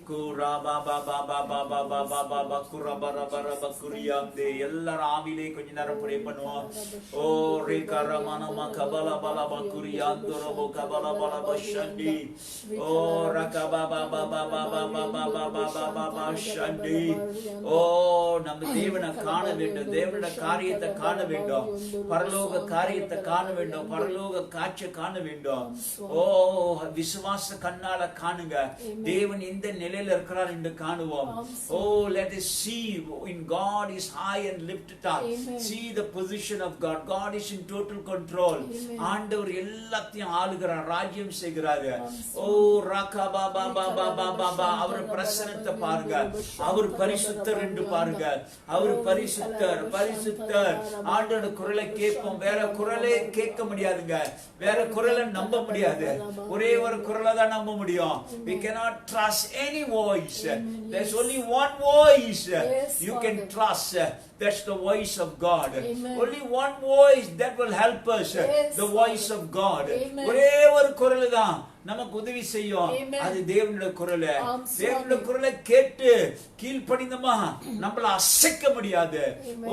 Kura baba baba baba baba bakura bara bara bakuriyande. எல்லாரும் ஆவிலே கொஞ்ச நேரம் pray பண்ணுவோம். ஓ ரே கரமன மகபல பல பக்குரியாந்தரோ கபல பல பஷண்டி. ஓ ரகபா baba baba baba baba baba ஷண்டி. ஓ நம்ம தேவனை காண வேண்டும், தேவனுடைய காரியத்தை காண வேண்டும், பரலோக காரியத்தை காண வேண்டும், பரலோக காட்சியை காண வேண்டும். ஓ விசுவாச கண்ணால காணுங்க, தேவன் இந்த நிலையில இருக்கிறார் என்று காணுவோம். ஓ let us see in God is high and lifted up. See the position of God. God is in total control. ஆண்டவர் எல்லாத்தையும் ஆளுகிறார், ராஜ்யம் செய்கிறார். ஓ ரகா பாபா பாபா பாபா, அவர் பிரசன்னத்தை பாருங்க, அவர் பரிசுத்தர் என்று பாருங்க, அவர் பரிசுத்தர் பரிசுத்தர். ஆண்டோட குரலை கேட்போம், வேற குரலே கேட்க முடியாதுங்க, வேற குரலை நம்ப முடியாது, ஒரே ஒரு குரலை தான் நம்ப முடியும். We cannot trust any voice. There's only one voice you can trust. That's the voice of God. Only one voice that will help us. The voice of God. ஒரே ஒரு குரல் தான் நமக்கு உதவி செய்யும், அது தேவனுடைய குரல். தேவனுடைய குரலை கேட்டு கீழ்ப்படிந்தமா நம்மள அசைக்க முடியாது.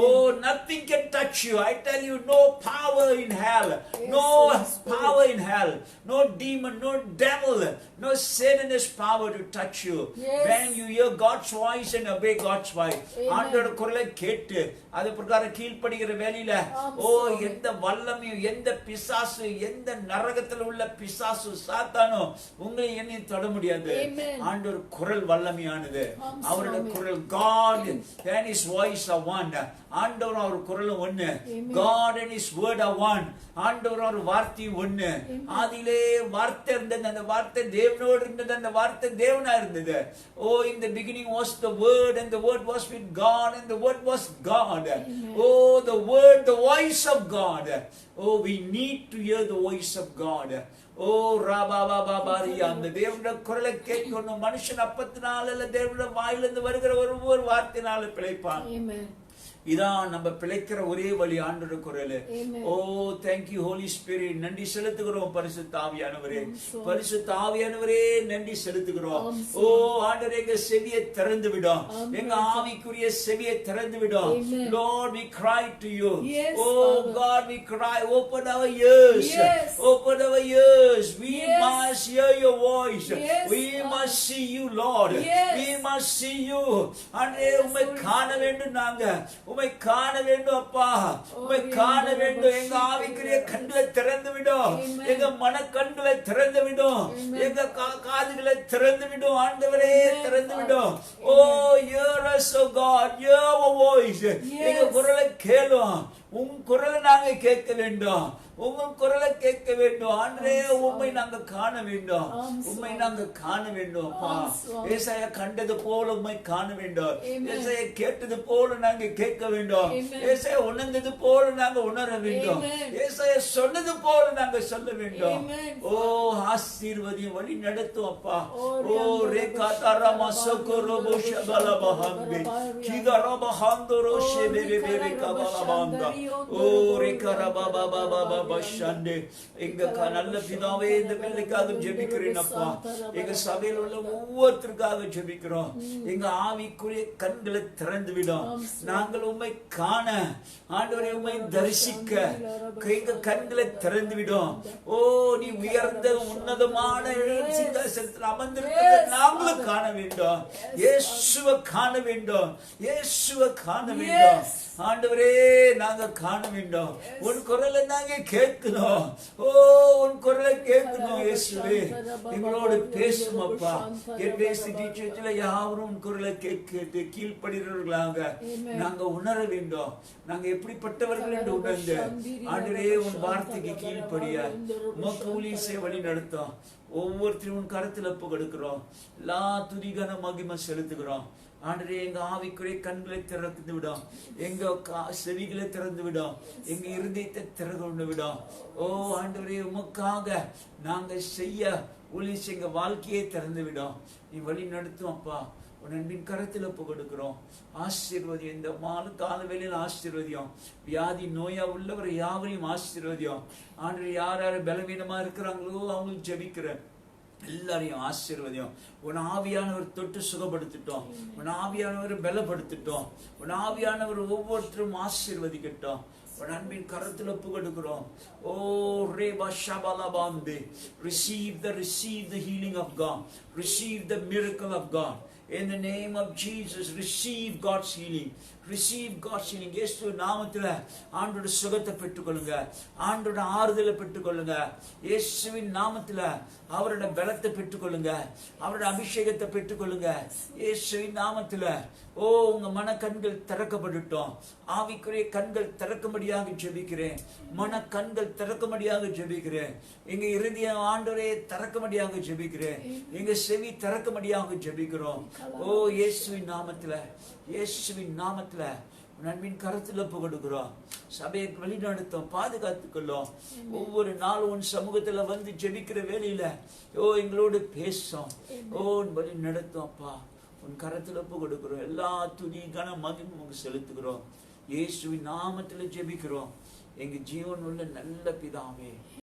Oh, nothing can touch you. I tell you, no power in hell, no power in hell, no demon, no devil, no Satan has power to touch you. When you hear God's voice and obey God's voice, ஆண்டவருடைய குரலை கேட்டு அது பிரகாரம் கீழ்ப்படிகிற வேளையில, ஓ எந்த வல்லமையும், எந்த பிசாசு, எந்த நரகத்தில் உள்ள பிசாசு சாத்தானோ உங்களை என்னை தொட முடியாது. ஆண்டவர் குரல் வல்லமையானது, அவருடைய குரல். God and his voice are one. ஆண்டவர் அவர் குரல் ஒண்ணு. God and his word are one. ஆண்டவர் அவர் வார்த்தை ஒண்ணு. ஆதியிலே வார்த்தை இருந்தது, அந்த வார்த்தை தேவனோடு இருந்தது, அந்த வார்த்தை தேவனா இருந்தது. Oh, in the beginning was the word, and the word was with God, and the word was God. Oh, the word, the voice of God. Oh, we need to hear the voice of God. ஓ ராபா பாபா பாரி, அந்த தேவனுடைய குரலை கேட்கணும். மனுஷன் அப்பத்தினால இல்ல, தேவனுடைய வாயிலிருந்து வருகிற ஒவ்வொரு வார்த்தையினால பிழைப்பான். இதான் நம்ம பிழைக்கிற ஒரே வழி, ஆண்டவருடைய குரல். ஓ thank you Holy Spirit. நன்றி செலுத்துகிறோம் பரிசுத்த ஆவியானவரே, பரிசுத்த ஆவியானவரே நன்றி செலுத்துகிறோம். ஓ ஆண்டவரே, எங்க செவியை திறந்து விடும், எங்க ஆவிக்குரிய செவியை திறந்து விடும். Lord, we cry to you. Oh God, we cry, open our ears, open our ears. We must hear your voice. We must see you, Lord. We must see you. ஆண்டவரே, உம்மை காண வேண்டும், நாங்க உம்மை காண வேண்டும் அப்பா, உம்மை காண வேண்டும். எங்க ஆவிக்குரிய கண்களை திறந்து விடும், எங்க மன கண்களை திறந்து விடும், எங்க காதுகளை திறந்து விடும். ஆண்டவரே திறந்து விடும். Oh, hear us, oh God, hear our voice. எங்க குரலை கேளும். உங்க குரலை நாங்க கேட்க வேண்டும். உங்க குரலை கேட்க வேண்டும் ஆண்டவரே. உம்மை நாங்க காண வேண்டும். உம்மை நாங்க காண வேண்டும் அப்பா. ஏசாயா கண்டது போல உம்மை காண வேண்டும். ஏசாயா கேட்டது போல நாங்க கேட்க வேண்டும். ஏசாயா உணர்ந்தது போல நாங்க உணர வேண்டும். ஏசாயா சொன்னது போல நாங்க சொல்ல வேண்டும். ஓ ஆசீர்வதியும், வழி நடத்தும் அப்பா. ஓ ரேகா தாராமா சோகரோபோ ஷபலபஹம்பே கிதரபஹந்தரோ ஷெபெபெபெ கபலபந்தா. ஓ ரேகா ரபபபபப பஷண்டே. எங்க நல்ல பிதாவே, இந்த பிள்ளைக்காக ஜெபிக்கிறேன் அப்பா. எங்க சபையில் உள்ள ஒவ்வொருத்தருக்காக ஜெபிக்கிறோம். எங்க ஆவிக்குரிய கண்களை திறந்து விடும். நாங்கள் உம்மை காண ஆண்டவரே, உம்மை தரிசிக்க எங்க கண்களை திறந்து விடும். ஓ நீ உயர்ந்த உன்னதமான சிங்காசனத்தில் அமர்ந்திருக்கிற நாங்களும் காண வேண்டும். இயேசுவை காண வேண்டும். இயேசுவை காண வேண்டும் ஆண்டவரே. நாங்க காண வேண்டும். உன் குரலை நாங்க கேட்கணும். ஓ உன் குரலை கேட்கணும் இயேசுவே. எங்களோடு பேசும் அப்பா. என் யாவரும் உன் குரலை கேட்டு கீழ்ப்படுகிறவர்களாக நாங்க உணர வேண்டும். நாங்க எப்படிப்பட்டவர்கள் என்று உணர்ந்து ஆண்டவரே உன் வார்த்தைக்கு கீழ்ப்படிய உமக்கு ஊழியத்தை வழி நடத்தும். ஒவ்வொருத்தரும் உன் கருத்தில் ஒப்பு கொடுக்கிறோம். எல்லா துதிகன மகிமை செலுத்துகிறோம் ஆண்டவரே. எங்க ஆவிக்குரிய கண்களை திறந்து விடும். எங்க செவிகளை திறந்து விடும். எங்க இருதயத்தை திறந்து விடும். ஓ ஆண்டவரே, உமக்காக நாங்க செய்ய ஊழியம் எங்க வாழ்க்கையை திறந்து விடும். நீ வழி நடத்தும் அப்பா. உன் அன்பின் கரத்தில் ஒப்பு கொடுக்கிறோம். ஆசீர்வதியம். இந்த கால வேளையில் ஆசீர்வதியம். வியாதி நோயா உள்ளவர் யாவரையும் ஆசீர்வதியம் ஆண்டவரே. யார் யார் பலவீனமா இருக்கிறாங்களோ அவங்களுக்கு ஜெபிக்கிறேன். எல்லாரையும் ஆசீர்வதியம். உன் ஆவியானவர் தொட்டு சுகப்படுத்திட்டோம். உன் ஆவியானவர் பலப்படுத்திட்டோம். உன் ஆவியானவர் ஒவ்வொருத்தரும் ஆசீர்வதிக்கட்டும். உன் அன்பின் கரத்தில் ஒப்பு கொடுக்கிறோம். ஓ ரேபா ஷபலபாம்பே. receive the healing of God. Receive the miracle of God. In the name of Jesus, receive God's healing. Receive God's healing. இயேசு நாமத்தில் ஆண்டோட சுகத்தை பெற்றுக்கொள்ளுங்க. ஆண்டோட ஆறுதலை பெற்றுக்கொள்ளுங்க. இயேசுவின் நாமத்தில் அவரோட பலத்தை பெற்றுக்கொள்ளுங்க. அவரோட அபிஷேகத்தை பெற்றுக்கொள்ளுங்க. இயேசுவின் நாமத்தில் ஓ உங்க மன கண்கள் திறக்கப்பட்டுட்டோம். ஆவிக்குரிய கண்கள் திறக்கும்படியாக ஜெபிக்கிறேன். மன கண்கள் திறக்கும்படியாக ஜெபிக்கிறேன். எங்க இறுதிய ஆண்டவரே திறக்கும்படியாக ஜெபிக்கிறேன். எங்க செவி திறக்கும்படியாக ஜெபிக்கிறோம். ஓ இயேசுவின் நாமத்தில், இயேசுவின் நாமத்தில் நன்பின் கருத்தில் ஒப்பு கொடுக்கிறோம். சபையை வழி நடத்தும், பாதுகாத்துக்கொள்ளும். ஒவ்வொரு நாளும் உன் சமூகத்துல வந்து ஜெபிக்கிற வேலையில ஓ எங்களோடு பேசும். ஓ வழி நடத்தும் அப்பா. உன் கரத்தில் ஒப்பு கொடுக்கிறோம். எல்லா துதி கன மகிமை செலுத்துகிறோம். இயேசுவின் நாமத்தில் ஜெபிக்கிறோம் எங்க ஜீவன் உள்ள நல்ல பிதாவே.